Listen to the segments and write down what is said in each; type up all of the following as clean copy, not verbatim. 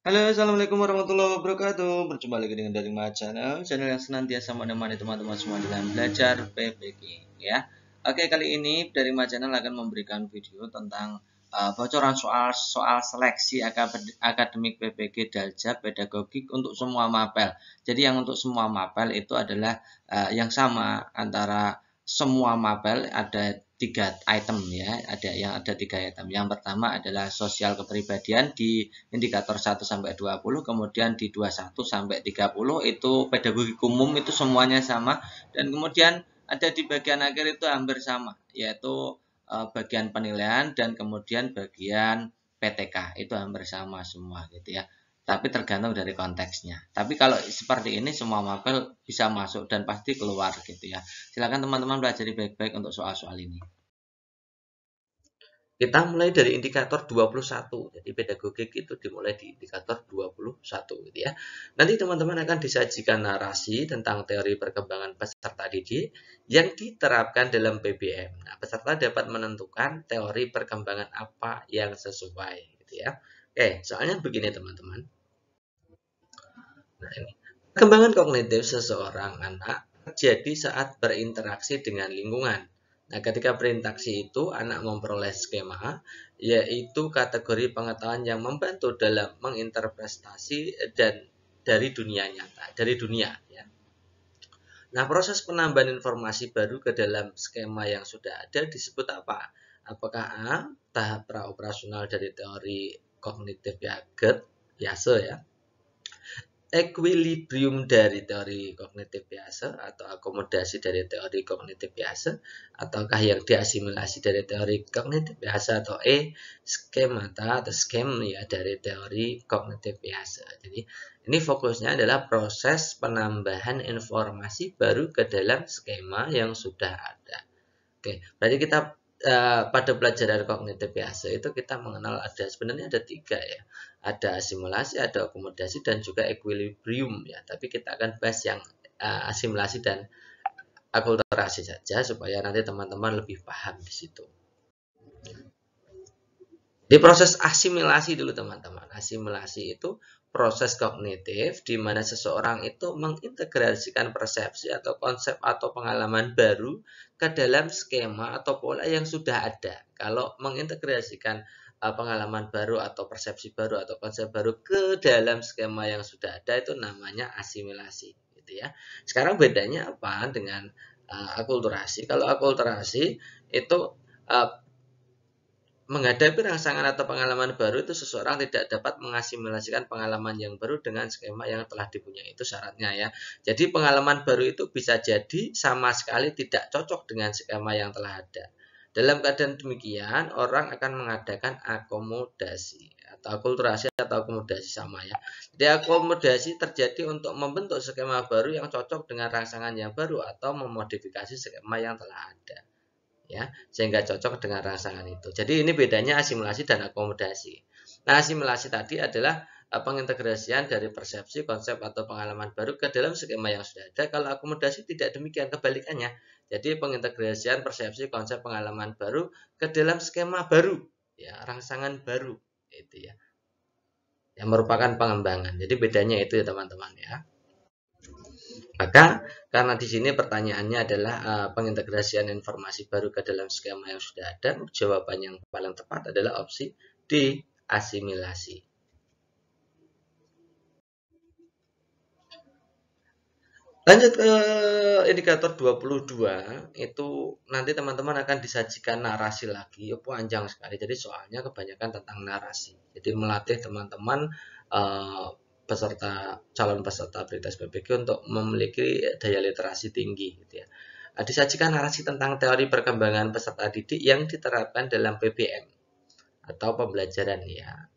Halo, assalamualaikum warahmatullahi wabarakatuh. Berjumpa lagi dengan dari channel yang senantiasa menemani teman-teman semua dalam belajar PPG. Ya, oke, kali ini dari channel akan memberikan video tentang bocoran soal seleksi akademik PPG Daljab pedagogik untuk semua mapel. Jadi yang untuk semua mapel itu adalah yang sama antara semua mapel ada 3 item ya, ada 3 item. Yang pertama adalah sosial kepribadian di indikator 1 sampai 20, kemudian di 21 sampai 30 itu pedagogik umum, itu semuanya sama, dan kemudian ada di bagian akhir itu hampir sama, yaitu bagian penilaian dan kemudian bagian PTK itu hampir sama semua gitu ya. Tapi tergantung dari konteksnya. Tapi kalau seperti ini semua mapel bisa masuk dan pasti keluar gitu ya. Silakan teman-teman pelajari baik-baik untuk soal-soal ini. Kita mulai dari indikator 21. Jadi pedagogik itu dimulai di indikator 21 gitu ya. Nanti teman-teman akan disajikan narasi tentang teori perkembangan peserta didik yang diterapkan dalam PBM. Nah, peserta dapat menentukan teori perkembangan apa yang sesuai gitu ya. Oke, soalnya begini teman-teman. Nah, ini. Perkembangan kognitif seseorang anak terjadi saat berinteraksi dengan lingkungan. Nah, ketika berinteraksi itu, anak memperoleh skema, yaitu kategori pengetahuan yang membantu dalam menginterpretasi dan dari dunia nyata, dari dunia. Ya. Nah, proses penambahan informasi baru ke dalam skema yang sudah ada disebut apa? Apakah A, tahap praoperasional dari teori kognitif biasa ya, equilibrium dari teori kognitif biasa atau akomodasi dari teori kognitif biasa, ataukah yang diasimilasi dari teori kognitif biasa, atau skemata atau skem ya dari teori kognitif biasa. Jadi ini fokusnya adalah proses penambahan informasi baru ke dalam skema yang sudah ada. Oke, berarti kita pada pelajaran kognitif biasa itu kita mengenal sebenarnya ada 3 ya. Ada asimilasi, ada akomodasi, dan juga equilibrium ya. Tapi kita akan bahas yang asimilasi dan akulturasi saja supaya nanti teman-teman lebih paham di situ. Di proses asimilasi dulu teman-teman. Asimilasi itu proses kognitif di mana seseorang itu mengintegrasikan persepsi atau konsep atau pengalaman baru ke dalam skema atau pola yang sudah ada. Kalau mengintegrasikan pengalaman baru atau persepsi baru atau konsep baru ke dalam skema yang sudah ada itu namanya asimilasi gitu ya. Sekarang bedanya apa dengan akulturasi? Kalau akulturasi itu menghadapi rangsangan atau pengalaman baru itu seseorang tidak dapat mengasimilasikan pengalaman yang baru dengan skema yang telah dipunyai, itu syaratnya ya. Jadi pengalaman baru itu bisa jadi sama sekali tidak cocok dengan skema yang telah ada. Dalam keadaan demikian, orang akan mengadakan akomodasi atau akulturasi atau akomodasi sama ya. Jadi akomodasi terjadi untuk membentuk skema baru yang cocok dengan rangsangan yang baru atau memodifikasi skema yang telah ada. Ya, sehingga cocok dengan rangsangan itu. Jadi ini bedanya asimilasi dan akomodasi. Nah, asimilasi tadi adalah pengintegrasian dari persepsi, konsep atau pengalaman baru ke dalam skema yang sudah ada. Kalau akomodasi tidak demikian, kebalikannya. Jadi pengintegrasian persepsi, konsep, pengalaman baru ke dalam skema baru, ya, rangsangan baru itu ya. Yang merupakan pengembangan. Jadi bedanya itu ya teman-teman ya. Maka karena di sini pertanyaannya adalah pengintegrasian informasi baru ke dalam skema yang sudah ada, jawaban yang paling tepat adalah opsi D, asimilasi. Lanjut ke indikator 22, itu nanti teman-teman akan disajikan narasi lagi, panjang sekali. Jadi soalnya kebanyakan tentang narasi. Jadi melatih teman-teman peserta calon peserta Britas PPG untuk memiliki daya literasi tinggi gitu ya. Disajikan narasi tentang teori perkembangan peserta didik yang diterapkan dalam PBM atau pembelajaran ya.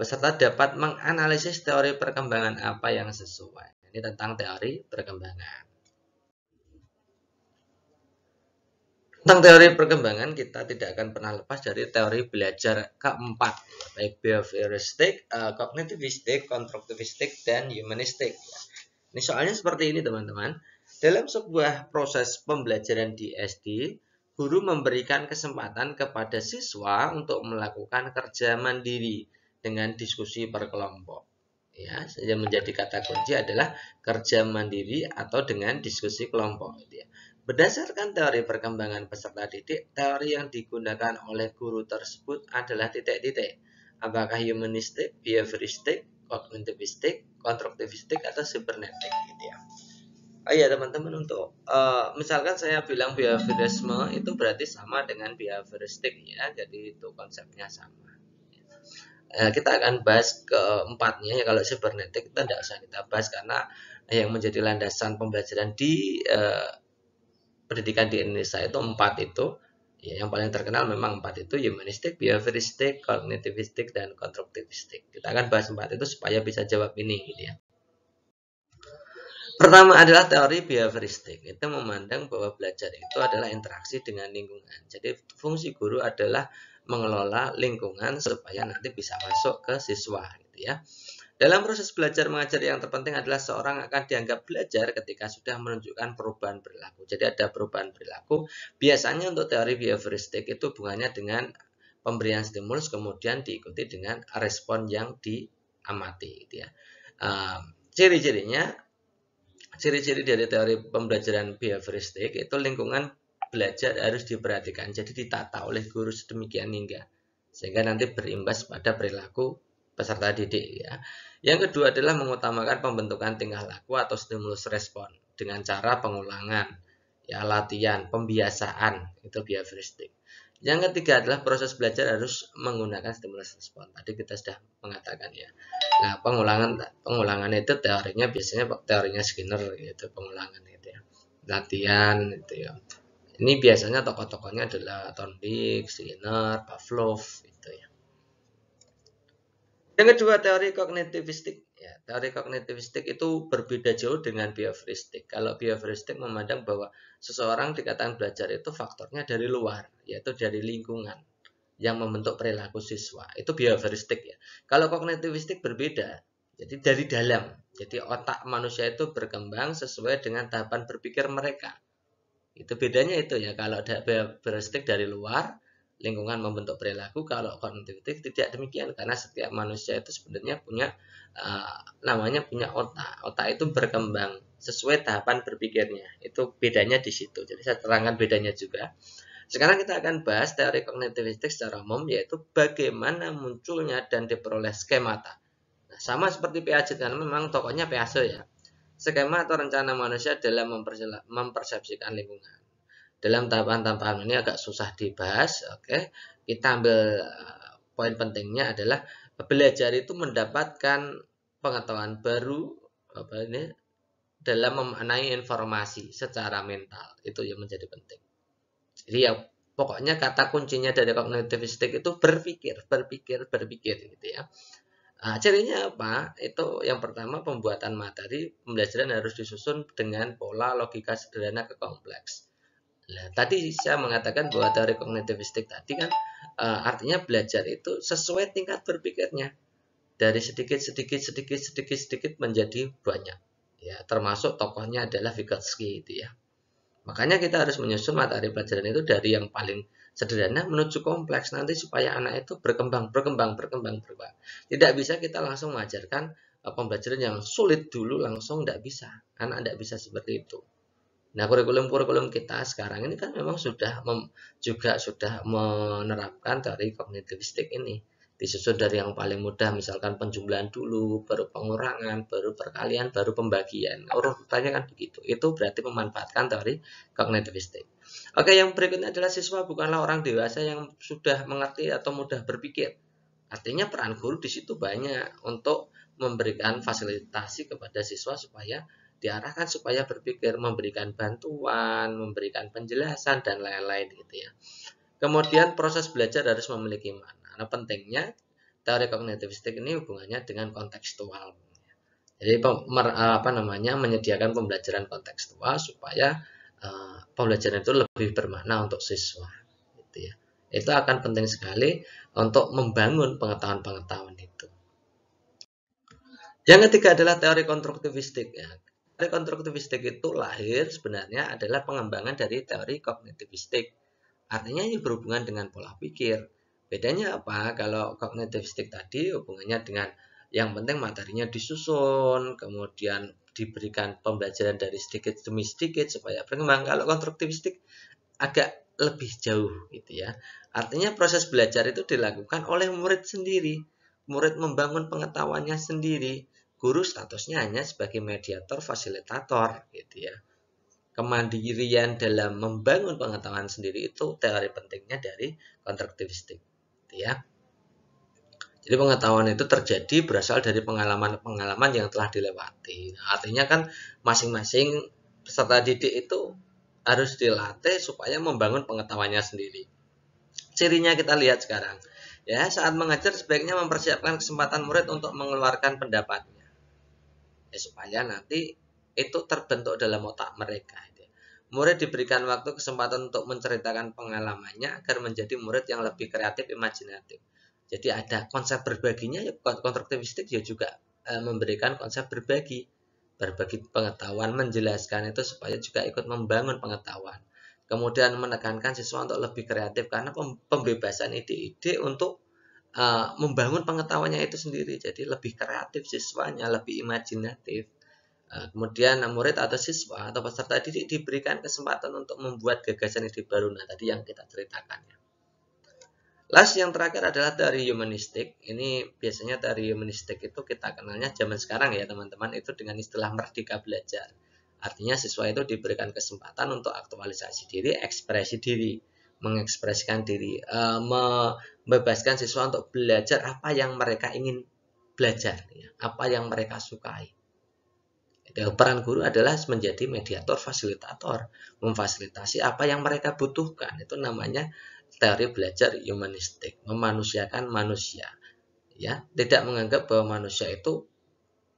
Peserta dapat menganalisis teori perkembangan apa yang sesuai. Ini tentang teori perkembangan. Tentang teori perkembangan kita tidak akan pernah lepas dari teori belajar keempat, baik behavioristik, kognitivistik, konstruktivistik, dan humanistik. Ini soalnya seperti ini teman-teman. Dalam sebuah proses pembelajaran di SD, guru memberikan kesempatan kepada siswa untuk melakukan kerja mandiri dengan diskusi per kelompok. Ya, yang menjadi kata kunci adalah kerja mandiri atau dengan diskusi kelompok. Gitu ya. Berdasarkan teori perkembangan peserta didik, teori yang digunakan oleh guru tersebut adalah titik-titik. Apakah humanistik, behavioristik, kognitivistik, konstruktivistik, atau cybernetik gitu ya. Oh iya teman-teman, untuk misalkan saya bilang behaviorisme itu berarti sama dengan behavioristik ya, jadi itu konsepnya sama. Kita akan bahas keempatnya ya, kalau cybernetik kita tidak usah kita bahas karena yang menjadi landasan pembelajaran di pendidikan di Indonesia itu empat itu. Ya, yang paling terkenal memang empat itu, humanistik, behavioristik, kognitivistik, dan konstruktivistik. Kita akan bahas empat itu supaya bisa jawab ini gitu ya. Pertama adalah teori behavioristik. Itu memandang bahwa belajar itu adalah interaksi dengan lingkungan. Jadi fungsi guru adalah mengelola lingkungan supaya nanti bisa masuk ke siswa gitu ya. Dalam proses belajar mengajar yang terpenting adalah seorang akan dianggap belajar ketika sudah menunjukkan perubahan perilaku. Jadi ada perubahan perilaku. Biasanya untuk teori behavioristik itu hubungannya dengan pemberian stimulus kemudian diikuti dengan respon yang diamati gitu ya. Ciri-cirinya, ciri-ciri dari teori pembelajaran behavioristik itu lingkungan belajar harus diperhatikan. Jadi ditata oleh guru sedemikian hingga sehingga nanti berimbas pada perilaku peserta didik ya. Yang kedua adalah mengutamakan pembentukan tingkah laku atau stimulus respon dengan cara pengulangan, ya, latihan, pembiasaan, itu behavioristik. Yang ketiga adalah proses belajar harus menggunakan stimulus respon. Tadi kita sudah mengatakan ya. Nah, pengulangan itu teorinya biasanya teorinya Skinner gitu, pengulangan itu ya. Latihan itu ya. Ini biasanya tokoh-tokohnya adalah Thorndike, Skinner, Pavlov itu ya. Yang kedua, teori kognitivistik. Ya, teori kognitivistik itu berbeda jauh dengan behavioristik. Kalau behavioristik memandang bahwa seseorang dikatakan belajar itu faktornya dari luar, yaitu dari lingkungan yang membentuk perilaku siswa. Itu behavioristik ya. Kalau kognitivistik berbeda, jadi dari dalam. Jadi otak manusia itu berkembang sesuai dengan tahapan berpikir mereka. Itu bedanya itu ya. Kalau behavioristik dari luar, lingkungan membentuk perilaku. Kalau kognitivistik tidak demikian, karena setiap manusia itu sebenarnya punya namanya punya otak. Otak itu berkembang sesuai tahapan berpikirnya. Itu bedanya di situ. Jadi saya terangkan bedanya juga. Sekarang kita akan bahas teori kognitivistik secara umum, yaitu bagaimana munculnya dan diperoleh skemata. Nah, sama seperti Piaget, karena memang tokohnya Piaget ya. Skema atau rencana manusia dalam mempersepsikan lingkungan. Dalam tahapan-tahapan ini agak susah dibahas. Oke, kita ambil poin pentingnya adalah belajar itu mendapatkan pengetahuan baru dalam memaknai informasi secara mental. Itu yang menjadi penting. Jadi ya pokoknya kata kuncinya dari kognitivistik itu berpikir gitu ya. Cirinya apa? Itu yang pertama, pembuatan materi pembelajaran harus disusun dengan pola logika sederhana ke kompleks. Nah, tadi saya mengatakan bahwa teori kognitivistik tadi kan artinya belajar itu sesuai tingkat berpikirnya, dari sedikit menjadi banyak. Ya, termasuk tokohnya adalah Vygotsky itu ya. Makanya kita harus menyusun materi pelajaran itu dari yang paling sederhana menuju kompleks nanti supaya anak itu berkembang. Tidak bisa kita langsung mengajarkan pembelajaran yang sulit dulu langsung, tidak bisa. Anak tidak bisa seperti itu. Nah, kurikulum kita sekarang ini kan memang sudah menerapkan teori kognitivistik ini. Disusun dari yang paling mudah, misalkan penjumlahan dulu, baru pengurangan, baru perkalian, baru pembagian. Urutannya kan begitu. Itu berarti memanfaatkan teori kognitivistik. Oke, yang berikutnya adalah siswa bukanlah orang dewasa yang sudah mengerti atau mudah berpikir. Artinya peran guru di situ banyak untuk memberikan fasilitasi kepada siswa supaya diarahkan supaya berpikir, memberikan bantuan, memberikan penjelasan, dan lain-lain gitu ya. Kemudian proses belajar harus memiliki makna. Nah, pentingnya teori kognitivistik ini hubungannya dengan kontekstual. Jadi menyediakan pembelajaran kontekstual supaya pembelajaran itu lebih bermakna untuk siswa gitu ya. Itu akan penting sekali untuk membangun pengetahuan-pengetahuan itu. Yang ketiga adalah teori konstruktivistik ya. Teori konstruktivistik itu lahir sebenarnya adalah pengembangan dari teori kognitivistik. Artinya ini berhubungan dengan pola pikir, Bedanya apa? Kalau kognitivistik tadi hubungannya dengan yang penting materinya disusun, kemudian diberikan pembelajaran dari sedikit demi sedikit supaya berkembang. Kalau konstruktivistik agak lebih jauh gitu ya. Artinya proses belajar itu dilakukan oleh murid sendiri. Murid membangun pengetahuannya sendiri. Guru statusnya hanya sebagai mediator, fasilitator gitu ya. Kemandirian dalam membangun pengetahuan sendiri itu teori pentingnya dari konstruktivistik gitu ya. Jadi pengetahuan itu terjadi berasal dari pengalaman-pengalaman yang telah dilewati. Nah, artinya kan masing-masing peserta didik itu harus dilatih supaya membangun pengetahuannya sendiri. Cirinya kita lihat sekarang. Ya, saat mengajar sebaiknya mempersiapkan kesempatan murid untuk mengeluarkan pendapatnya. Ya, supaya nanti itu terbentuk dalam otak mereka. Murid diberikan waktu kesempatan untuk menceritakan pengalamannya agar menjadi murid yang lebih kreatif, imajinatif. Jadi ada konsep berbaginya, ya konstruktivistik ya juga memberikan konsep berbagi pengetahuan, menjelaskan itu supaya juga ikut membangun pengetahuan. Kemudian menekankan siswa untuk lebih kreatif karena pembebasan ide-ide untuk membangun pengetahuannya itu sendiri. Jadi lebih kreatif siswanya, lebih imajinatif. Kemudian murid atau siswa atau peserta didik diberikan kesempatan untuk membuat gagasan ide baru. Nah, tadi yang kita ceritakan ya. Last yang terakhir adalah teori humanistik. Ini biasanya teori humanistik itu kita kenalnya zaman sekarang ya teman-teman, itu dengan istilah merdeka belajar. Artinya siswa itu diberikan kesempatan untuk aktualisasi diri, ekspresi diri, mengekspresikan diri, membebaskan siswa untuk belajar apa yang mereka ingin belajar, ya, apa yang mereka sukai. Peran guru adalah menjadi mediator, fasilitator, memfasilitasi apa yang mereka butuhkan. Itu namanya teori belajar humanistik, memanusiakan manusia. Ya, tidak menganggap bahwa manusia itu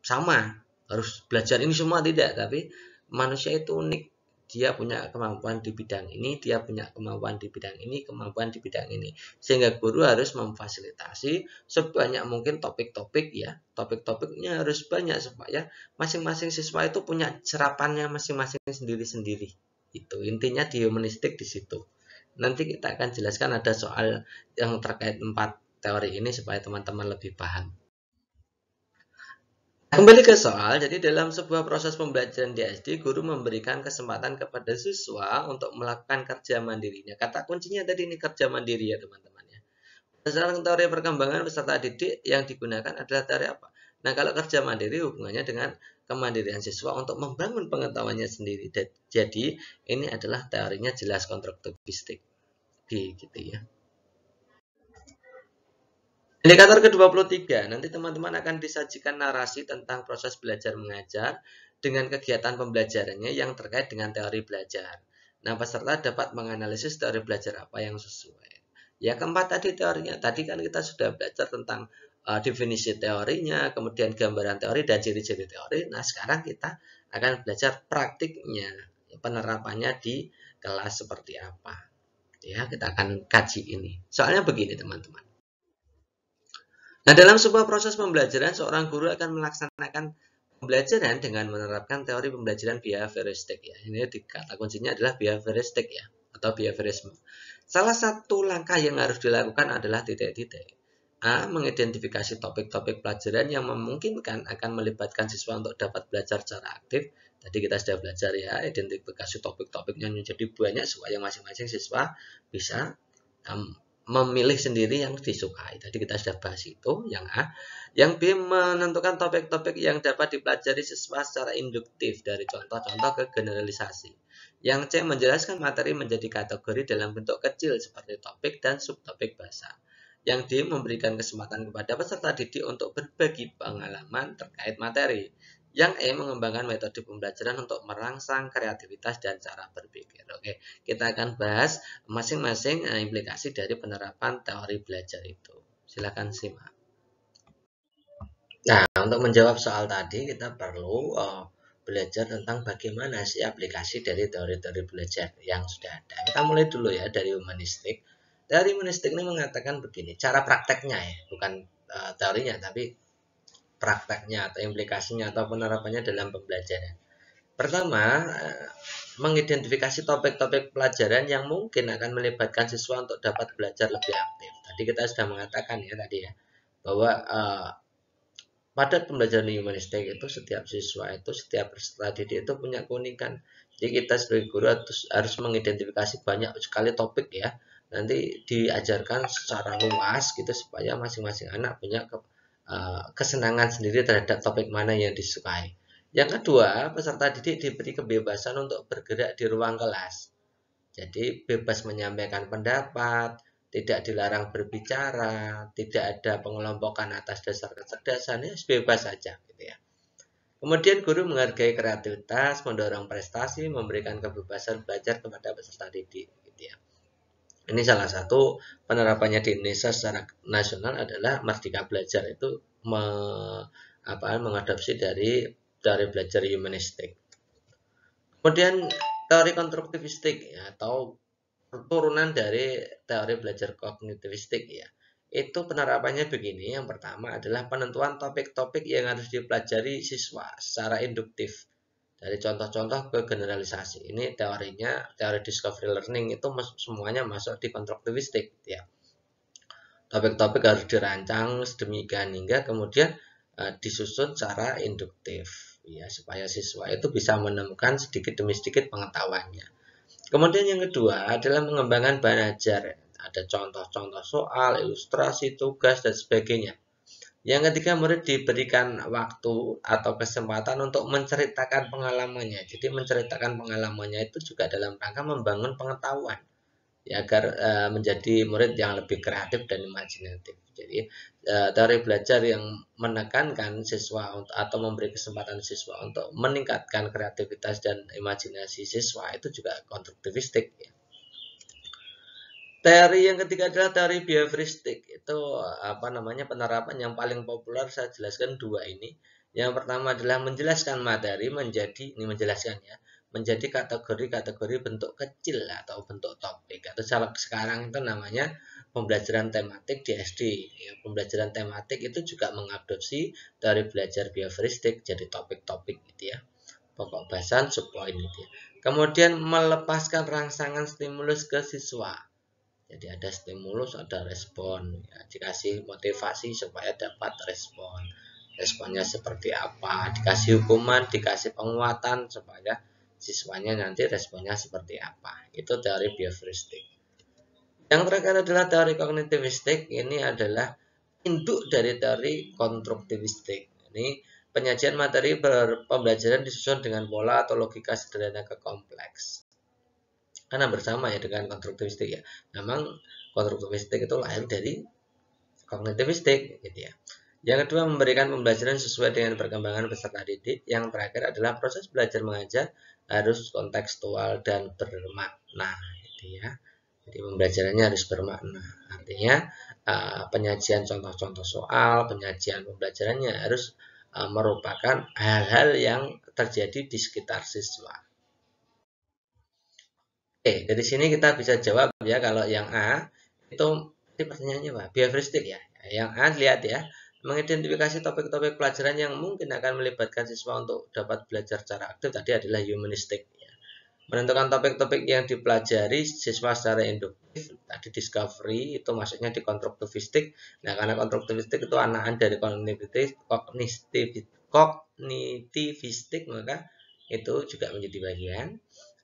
sama, harus belajar ini semua, tidak, tapi manusia itu unik. Dia punya kemampuan di bidang ini, dia punya kemampuan di bidang ini, kemampuan di bidang ini. Sehingga guru harus memfasilitasi sebanyak mungkin topik-topik ya. Topik-topiknya harus banyak supaya masing-masing siswa itu punya serapannya masing-masing sendiri-sendiri. Itu intinya di humanistik di situ. Nanti kita akan jelaskan ada soal yang terkait 4 teori ini supaya teman-teman lebih paham. Kembali ke soal, jadi dalam sebuah proses pembelajaran di SD, guru memberikan kesempatan kepada siswa untuk melakukan kerja mandirinya. Kata kuncinya tadi ini kerja mandiri ya teman-teman ya. Berdasarkan teori perkembangan peserta didik yang digunakan adalah teori apa? Nah, kalau kerja mandiri hubungannya dengan kemandirian siswa untuk membangun pengetahuannya sendiri. Jadi, ini adalah teorinya jelas konstruktivistik. Gitu ya. Indikator ke-23, nanti teman-teman akan disajikan narasi tentang proses belajar mengajar dengan kegiatan pembelajarannya yang terkait dengan teori belajar. Nah, peserta dapat menganalisis teori belajar apa yang sesuai. Ya, keempat tadi teorinya. Tadi kan kita sudah belajar tentang definisi teorinya, kemudian gambaran teori dan ciri-ciri teori. Nah, sekarang kita akan belajar praktiknya, penerapannya di kelas seperti apa. Ya, kita akan kaji ini. Soalnya begini, teman-teman. Nah, dalam sebuah proses pembelajaran, seorang guru akan melaksanakan pembelajaran dengan menerapkan teori pembelajaran behavioristik ya. Ini kata kuncinya adalah behavioristik ya, atau behaviorisme. Salah satu langkah yang harus dilakukan adalah titik-titik. A. Mengidentifikasi topik-topik pelajaran yang memungkinkan akan melibatkan siswa untuk dapat belajar secara aktif. Tadi kita sudah belajar ya, identifikasi topik-topiknya menjadi banyak supaya masing-masing siswa bisa memilih sendiri yang disukai. Tadi kita sudah bahas itu, yang A. Yang B, menentukan topik-topik yang dapat dipelajari siswa secara induktif dari contoh-contoh ke generalisasi. Yang C, menjelaskan materi menjadi kategori dalam bentuk kecil seperti topik dan subtopik bahasa. Yang D, memberikan kesempatan kepada peserta didik untuk berbagi pengalaman terkait materi. Yang E, mengembangkan metode pembelajaran untuk merangsang kreativitas dan cara berpikir. Oke, kita akan bahas masing-masing implikasi dari penerapan teori belajar itu. Silakan simak. Nah, untuk menjawab soal tadi, kita perlu belajar tentang bagaimana sih aplikasi dari teori-teori belajar yang sudah ada. Kita mulai dulu ya dari humanistik. Teori humanistik ini mengatakan begini, cara prakteknya ya, bukan teorinya, tapi prakteknya atau implikasinya atau penerapannya dalam pembelajaran. Pertama, mengidentifikasi topik-topik pelajaran yang mungkin akan melibatkan siswa untuk dapat belajar lebih aktif. Tadi Tadi kita sudah mengatakan ya tadi ya bahwa pada pembelajaran humanistik itu setiap siswa itu, setiap peserta didik itu punya keunikan. Jadi kita sebagai guru harus mengidentifikasi banyak sekali topik ya. Nanti diajarkan secara luas gitu supaya masing-masing anak punya kesenangan sendiri terhadap topik mana yang disukai. Yang kedua, peserta didik diberi kebebasan untuk bergerak di ruang kelas. Jadi bebas menyampaikan pendapat, tidak dilarang berbicara, tidak ada pengelompokan atas dasar kecerdasan, ya bebas saja gitu ya. Kemudian guru menghargai kreativitas, mendorong prestasi, memberikan kebebasan belajar kepada peserta didik gitu ya. Ini salah satu penerapannya di Indonesia secara nasional adalah Merdeka Belajar itu mengadopsi dari belajar humanistik. Kemudian teori konstruktivistik ya, atau turunan dari teori belajar kognitivistik ya. Itu penerapannya begini. Yang pertama adalah penentuan topik-topik yang harus dipelajari siswa secara induktif. Dari contoh-contoh ke generalisasi. Ini teorinya, teori discovery learning itu semuanya masuk di konstruktivistik ya. Topik-topik harus dirancang sedemikian hingga kemudian disusun secara induktif ya, supaya siswa itu bisa menemukan sedikit demi sedikit pengetahuannya. Kemudian yang kedua adalah mengembangkan bahan ajar. Ada contoh-contoh soal, ilustrasi, tugas, dan sebagainya. Yang ketiga, murid diberikan waktu atau kesempatan untuk menceritakan pengalamannya. Jadi menceritakan pengalamannya itu juga dalam rangka membangun pengetahuan, ya, agar menjadi murid yang lebih kreatif dan imajinatif. Jadi teori belajar yang menekankan siswa atau memberi kesempatan siswa untuk meningkatkan kreativitas dan imajinasi siswa itu juga konstruktivistik ya. Teori yang ketiga adalah teori behavioristik. Itu penerapan yang paling populer. Saya jelaskan dua ini. Yang pertama adalah menjelaskan materi menjadi kategori-kategori bentuk kecil atau bentuk topik. Atau sekarang itu namanya pembelajaran tematik di SD. Ya, pembelajaran tematik itu juga mengadopsi teori belajar behavioristik jadi topik-topik gitu ya. Pokok bahasan, subpoin gitu ya. Kemudian melepaskan rangsangan stimulus ke siswa. Jadi ada stimulus, ada respon. Ya, dikasih motivasi supaya dapat respon. Responnya seperti apa? Dikasih hukuman, dikasih penguatan supaya siswanya nanti responnya seperti apa. Itu teori behavioristik. Yang terakhir adalah teori kognitivistik. Ini adalah induk dari teori konstruktivistik. Ini penyajian materi pembelajaran disusun dengan pola atau logika sederhana ke kompleks. Karena bersama ya dengan konstruktivistik ya. Memang konstruktivistik itu lahir dari kognitivistik gitu ya. Yang kedua, memberikan pembelajaran sesuai dengan perkembangan peserta didik. Yang terakhir adalah proses belajar mengajar harus kontekstual dan bermakna gitu ya. Jadi pembelajarannya harus bermakna. Artinya penyajian contoh-contoh soal, penyajian pembelajarannya harus merupakan hal-hal yang terjadi di sekitar siswa. Oke, dari sini kita bisa jawab ya, kalau yang A itu pertanyaannya apa? Behavioristik ya. Yang A lihat ya, mengidentifikasi topik-topik pelajaran yang mungkin akan melibatkan siswa untuk dapat belajar secara aktif tadi adalah humanistik ya. Menentukan topik-topik yang dipelajari siswa secara induktif, tadi discovery itu maksudnya di konstruktivistik. Nah, karena konstruktivistik itu anakan dari kognitivistik, maka itu juga menjadi bagian.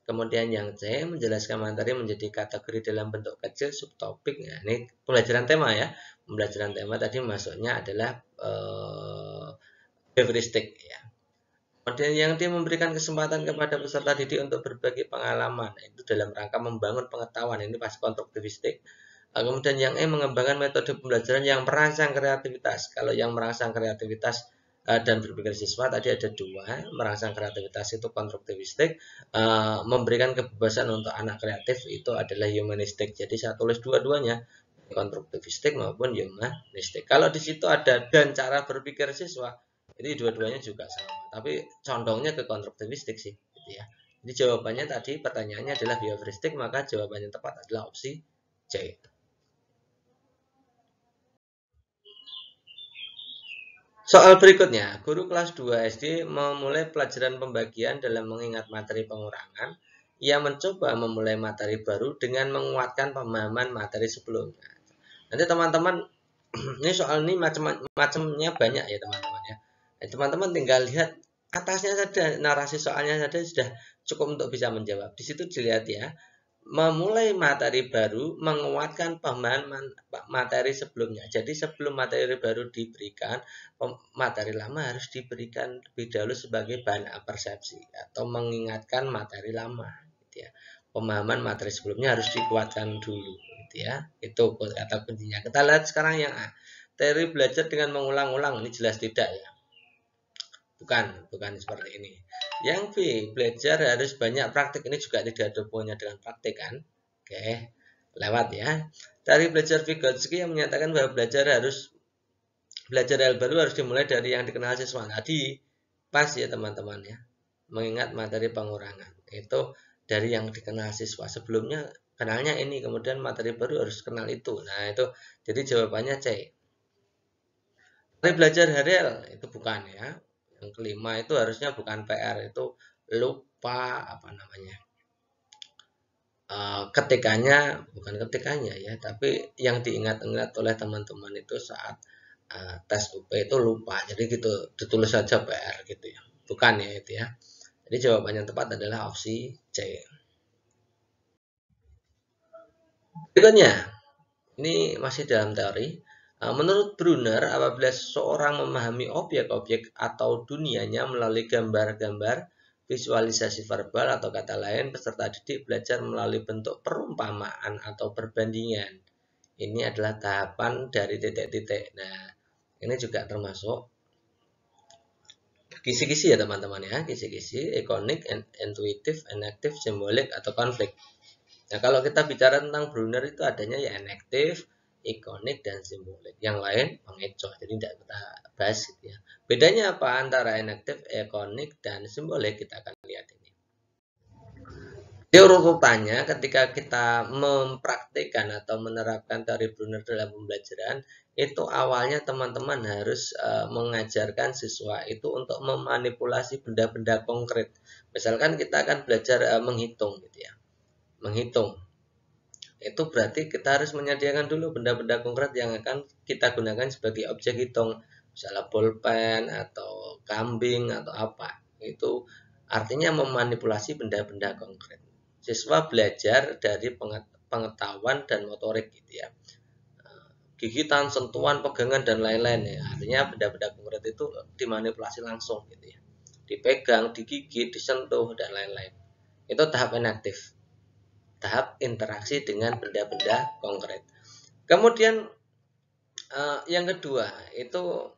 Kemudian yang C, menjelaskan materi menjadi kategori dalam bentuk kecil subtopik. Nah, ini pembelajaran tema ya. Pembelajaran tema tadi masuknya adalah behavioristik ya. Kemudian yang D, memberikan kesempatan kepada peserta didik untuk berbagi pengalaman. Itu dalam rangka membangun pengetahuan. Ini pasti konstruktivistik. Kemudian yang E, mengembangkan metode pembelajaran yang merangsang kreativitas. Kalau yang merangsang kreativitas dan berpikir siswa tadi ada dua. Merangsang kreativitas itu konstruktivistik, memberikan kebebasan untuk anak kreatif itu adalah humanistik. Jadi saya tulis dua-duanya, konstruktivistik maupun humanistik. Kalau di situ ada dan cara berpikir siswa, jadi dua-duanya juga sama, tapi condongnya ke konstruktivistik sih gitu ya. Jadi jawabannya tadi pertanyaannya adalah behavioristik, maka jawabannya tepat adalah opsi C. Soal berikutnya, guru kelas 2 SD memulai pelajaran pembagian dalam mengingat materi pengurangan. Ia mencoba memulai materi baru dengan menguatkan pemahaman materi sebelumnya. Nanti teman-teman ini soal ini macam-macamnya banyak ya teman-teman ya. Teman-teman tinggal lihat atasnya saja, narasi soalnya saja sudah cukup untuk bisa menjawab. Di situ dilihat ya, memulai materi baru menguatkan pemahaman materi sebelumnya. Jadi sebelum materi baru diberikan, materi lama harus diberikan lebih dahulu sebagai bahan persepsi atau mengingatkan materi lama. Gitu ya. Pemahaman materi sebelumnya harus dikuatkan dulu. Gitu ya. Itu kata kuncinya. Kita lihat sekarang yang A. Teori belajar dengan mengulang-ulang, ini jelas tidak ya. Bukan seperti ini. Yang B, belajar harus banyak praktik. Ini juga tidak ada hubungannya dengan praktik kan. Oke, lewat ya. Dari belajar Vygotsky yang menyatakan bahwa belajar hal baru harus dimulai dari yang dikenal siswa. Tadi pas ya teman-teman ya. Mengingat materi pengurangan. Itu dari yang dikenal siswa. Sebelumnya kenalnya ini, kemudian materi baru harus kenal itu. Nah, itu jadi jawabannya C. Dari belajar Harel itu bukan ya. Yang kelima itu harusnya bukan PR, itu lupa apa namanya, ketikanya, bukan ketikanya ya, tapi yang diingat-ingat oleh teman-teman itu saat tes UP itu lupa, jadi gitu ditulis saja PR gitu ya, bukan ya itu ya. Jadi jawaban yang tepat adalah opsi C. Berikutnya, ini masih dalam teori. Menurut Brunner, apabila seseorang memahami objek-objek atau dunianya melalui gambar-gambar, visualisasi verbal atau kata lain, peserta didik belajar melalui bentuk perumpamaan atau perbandingan. Ini adalah tahapan dari titik-titik. Nah, ini juga termasuk kisi-kisi ya teman-teman ya. Kisi-kisi, ikonik, intuitif, enaktif, simbolik, atau konflik. Nah, kalau kita bicara tentang Brunner itu adanya ya enaktif, ikonik, dan simbolik. Yang lain mengecoh, jadi tidak kita bahas gitu ya. Bedanya apa antara enaktif, ikonik, dan simbolik? Kita akan lihat ini. Di urutannya ketika kita mempraktikkan atau menerapkan teori Brunner dalam pembelajaran, itu awalnya teman-teman harus mengajarkan siswa itu untuk memanipulasi benda-benda konkret. Misalkan kita akan belajar menghitung gitu ya. Menghitung. Itu berarti kita harus menyediakan dulu benda-benda konkret yang akan kita gunakan sebagai objek hitung, misalnya pulpen atau kambing atau apa. Itu artinya memanipulasi benda-benda konkret. Siswa belajar dari pengetahuan dan motorik gitu ya, gigitan, sentuhan, pegangan, dan lain-lain ya. Artinya benda-benda konkret itu dimanipulasi langsung gitu ya, dipegang, digigit, disentuh, dan lain-lain. Itu tahap inaktif, tahap interaksi dengan benda-benda konkret. Kemudian yang kedua itu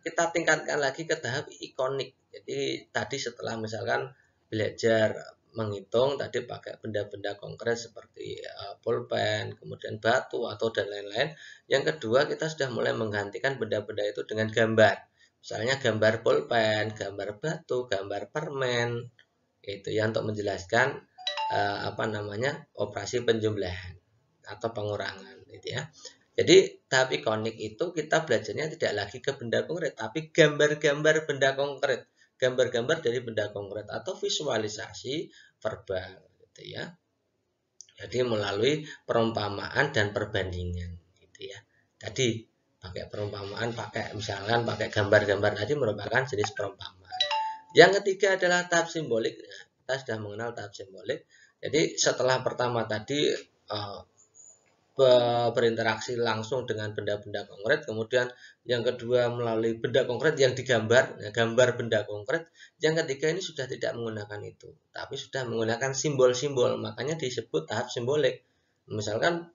kita tingkatkan lagi ke tahap ikonik. Jadi tadi setelah misalkan belajar menghitung tadi pakai benda-benda konkret seperti pulpen, kemudian batu atau dan lain-lain. Yang kedua kita sudah mulai menggantikan benda-benda itu dengan gambar. Misalnya gambar pulpen, gambar batu, gambar permen. Itu ya untuk menjelaskan operasi penjumlahan atau pengurangan gitu ya. Jadi tahap ikonik itu kita belajarnya tidak lagi ke benda konkret, tapi gambar-gambar benda konkret, gambar-gambar dari benda konkret atau visualisasi verbal gitu ya. Jadi melalui perumpamaan dan perbandingan gitu ya. Tadi pakai perumpamaan, misalkan pakai gambar-gambar tadi merupakan jenis perumpamaan. Yang ketiga adalah tahap simbolik. Kita sudah mengenal tahap simbolik. Jadi setelah pertama tadi berinteraksi langsung dengan benda-benda konkret, kemudian yang kedua melalui benda konkret yang digambar, gambar benda konkret. Yang ketiga ini sudah tidak menggunakan itu, tapi sudah menggunakan simbol-simbol, makanya disebut tahap simbolik. Misalkan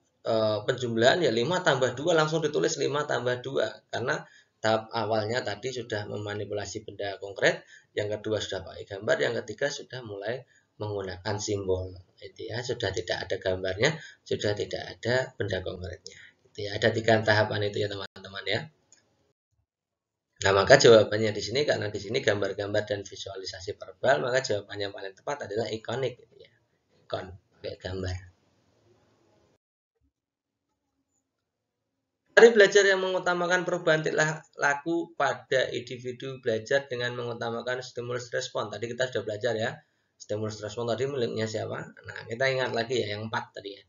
penjumlahan ya 5 tambah 2 langsung ditulis 5 tambah 2, karena tahap awalnya tadi sudah memanipulasi benda konkret, yang kedua sudah pakai gambar, yang ketiga sudah mulai menggunakan simbol. Itu ya, sudah tidak ada gambarnya, sudah tidak ada benda konkretnya. Itu ya, ada 3 tahapan itu ya teman-teman ya. Nah, maka jawabannya di sini karena di sini gambar-gambar dan visualisasi verbal, maka jawabannya yang paling tepat adalah ikonik gitu ya. Ikon, kayak gambar. Dari belajar yang mengutamakan perubahan tingkah laku pada individu belajar dengan mengutamakan stimulus respon. Tadi kita sudah belajar ya. Stimulus respon tadi miliknya siapa? Nah, kita ingat lagi ya yang 4 tadi ya.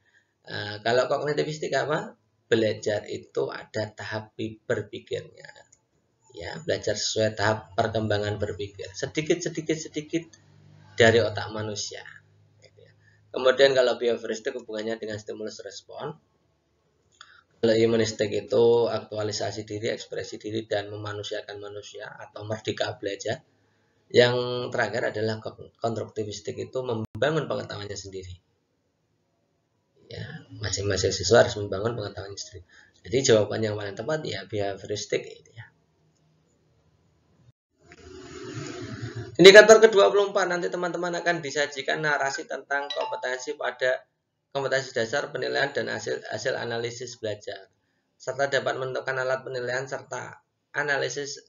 Kalau kognitivistik apa? belajar itu ada tahap berpikirnya. Ya, belajar sesuai tahap perkembangan berpikir. Sedikit dari otak manusia. Kemudian kalau behavioristik hubungannya dengan stimulus respon. Kalau humanistik itu aktualisasi diri, ekspresi diri, dan memanusiakan manusia atau merdeka belajar. Yang terakhir adalah konstruktivistik itu membangun pengetahuannya sendiri. Ya, masing-masing siswa harus membangun pengetahuannya sendiri. Jadi jawaban yang paling tepat ya behavioristik itu ya. Indikator ke-24 nanti teman-teman akan disajikan narasi tentang kompetensi dasar penilaian dan hasil analisis belajar, serta dapat menentukan alat penilaian serta analisis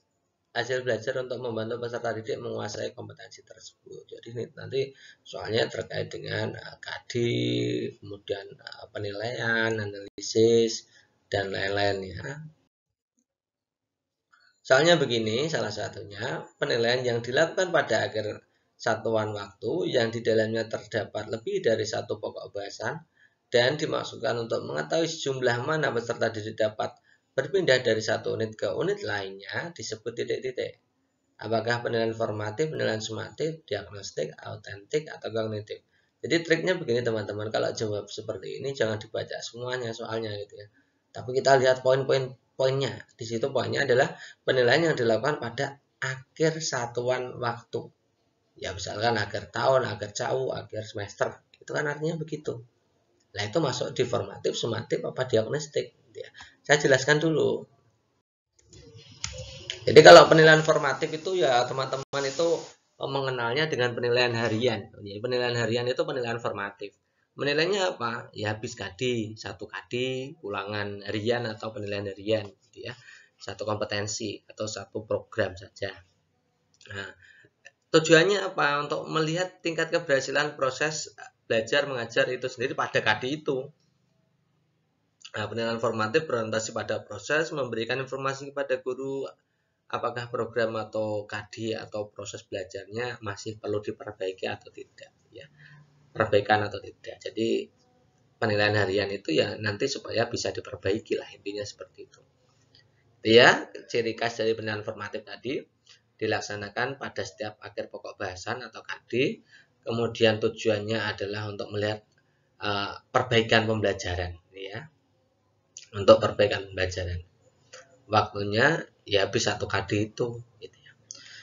hasil belajar untuk membantu peserta didik menguasai kompetensi tersebut. Jadi ini nanti soalnya terkait dengan KD, kemudian penilaian, analisis, dan lain-lain ya. Soalnya begini, salah satunya penilaian yang dilakukan pada akhir satuan waktu yang di dalamnya terdapat lebih dari satu pokok bahasan dan dimaksudkan untuk mengetahui sejumlah mana peserta didik dapat berpindah dari satu unit ke unit lainnya disebut titik-titik. Apakah penilaian formatif, penilaian sumatif, diagnostik, autentik, atau kognitif. Jadi triknya begini teman-teman, kalau jawab seperti ini jangan dibaca semuanya soalnya gitu ya. Tapi kita lihat poin-poinnya. Di situ poinnya adalah penilaian yang dilakukan pada akhir satuan waktu. Ya misalkan akhir tahun, akhir jauh, akhir semester. Itu kan artinya begitu. Nah itu masuk di formatif, sumatif, apa diagnostik. Ya. Saya jelaskan dulu. Jadi kalau penilaian formatif itu ya teman-teman itu mengenalnya dengan penilaian harian. Jadi penilaian harian itu penilaian formatif. Menilainya apa? Ya habis KD, satu KD, ulangan harian atau penilaian harian, gitu ya. Satu kompetensi atau satu program saja. Nah, tujuannya apa? Untuk melihat tingkat keberhasilan proses belajar mengajar itu sendiri pada KD itu. Nah, penilaian formatif berorientasi pada proses, memberikan informasi kepada guru apakah program atau KD atau proses belajarnya masih perlu diperbaiki atau tidak, ya. Perbaikan atau tidak. Jadi penilaian harian itu ya nanti supaya bisa diperbaiki lah, intinya seperti itu. Ya, ciri khas dari penilaian formatif tadi dilaksanakan pada setiap akhir pokok bahasan atau KD. Kemudian tujuannya adalah untuk melihat perbaikan pembelajaran, ya. Untuk perbaikan pembelajaran. Waktunya ya habis satu KD itu, gitu ya.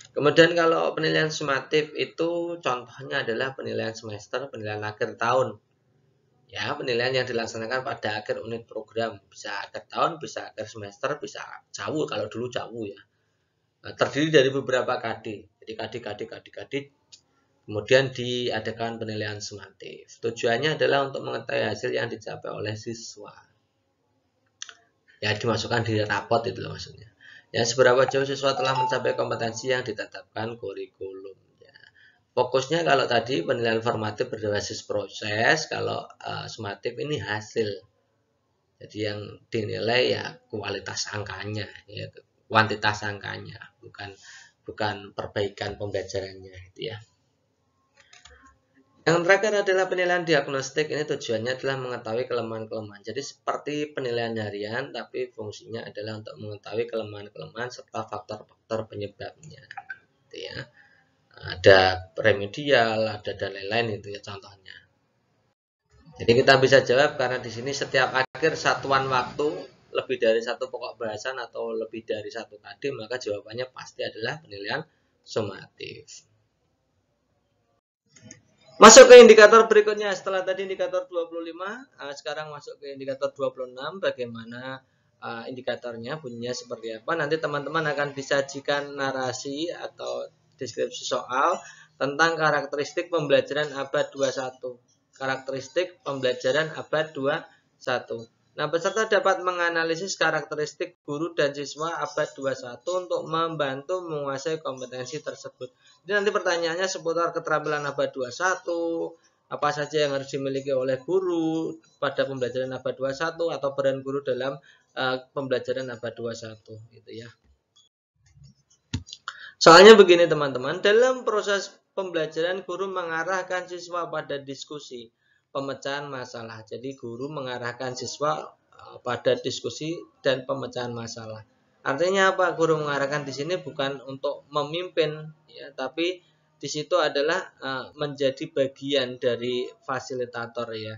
Kemudian kalau penilaian sumatif itu contohnya adalah penilaian semester, penilaian akhir tahun. Ya, penilaian yang dilaksanakan pada akhir unit program, bisa akhir tahun, bisa akhir semester, bisa jauh kalau dulu jauh ya. Nah, terdiri dari beberapa KD. Jadi KD. Kemudian diadakan penilaian sumatif. Tujuannya adalah untuk mengetahui hasil yang dicapai oleh siswa. Ya, dimasukkan di rapot itu loh maksudnya. Ya, seberapa jauh siswa telah mencapai kompetensi yang ditetapkan kurikulum. Ya. Fokusnya kalau tadi penilaian formatif berbasis proses, kalau sumatif ini hasil. Jadi yang dinilai ya kualitas angkanya, ya kuantitas angkanya, bukan perbaikan pembelajarannya, gitu ya. Yang terakhir adalah penilaian diagnostik. Ini tujuannya adalah mengetahui kelemahan-kelemahan. Jadi seperti penilaian harian, tapi fungsinya adalah untuk mengetahui kelemahan-kelemahan serta faktor-faktor penyebabnya. Gitu ya. Ada remedial, ada dan lain-lain itu ya contohnya. Jadi kita bisa jawab karena di sini setiap akhir satuan waktu lebih dari satu pokok bahasan atau lebih dari satu KD, maka jawabannya pasti adalah penilaian sumatif. Masuk ke indikator berikutnya. Setelah tadi indikator 25, sekarang masuk ke indikator 26. Bagaimana indikatornya, bunyinya seperti apa. Nanti teman-teman akan disajikan narasi atau deskripsi soal tentang karakteristik pembelajaran abad 21. Karakteristik pembelajaran abad 21. Nah, peserta dapat menganalisis karakteristik guru dan siswa abad 21 untuk membantu menguasai kompetensi tersebut. Jadi nanti pertanyaannya seputar keterampilan abad 21, apa saja yang harus dimiliki oleh guru pada pembelajaran abad 21 atau peran guru dalam pembelajaran abad 21 gitu ya. Soalnya begini teman-teman, dalam proses pembelajaran guru mengarahkan siswa pada diskusi, pemecahan masalah. Jadi guru mengarahkan siswa pada diskusi dan pemecahan masalah. Artinya apa? Guru mengarahkan di sini bukan untuk memimpin ya, tapi di situ adalah menjadi bagian dari fasilitator ya.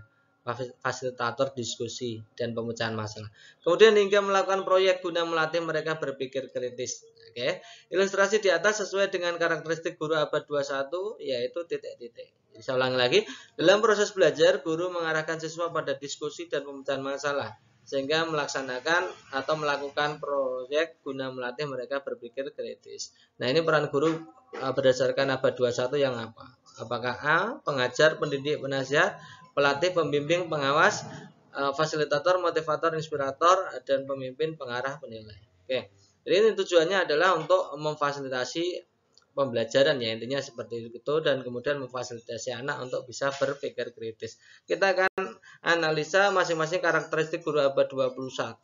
Fasilitator diskusi dan pemecahan masalah. Kemudian hingga melakukan proyek guna melatih mereka berpikir kritis. Oke. Ilustrasi di atas sesuai dengan karakteristik guru abad 21 yaitu titik-titik. Saya ulangi lagi, dalam proses belajar guru mengarahkan siswa pada diskusi dan pemecahan masalah sehingga melaksanakan atau melakukan proyek guna melatih mereka berpikir kritis. Nah, ini peran guru berdasarkan abad 21 yang apa? Apakah A, pengajar, pendidik, penasihat, pelatih, pembimbing, pengawas, fasilitator, motivator, inspirator, dan pemimpin, pengarah, penilai. Oke. Jadi ini tujuannya adalah untuk memfasilitasi pembelajaran ya, intinya seperti itu, dan kemudian memfasilitasi anak untuk bisa berpikir kritis. Kita akan analisa masing-masing karakteristik guru abad 21,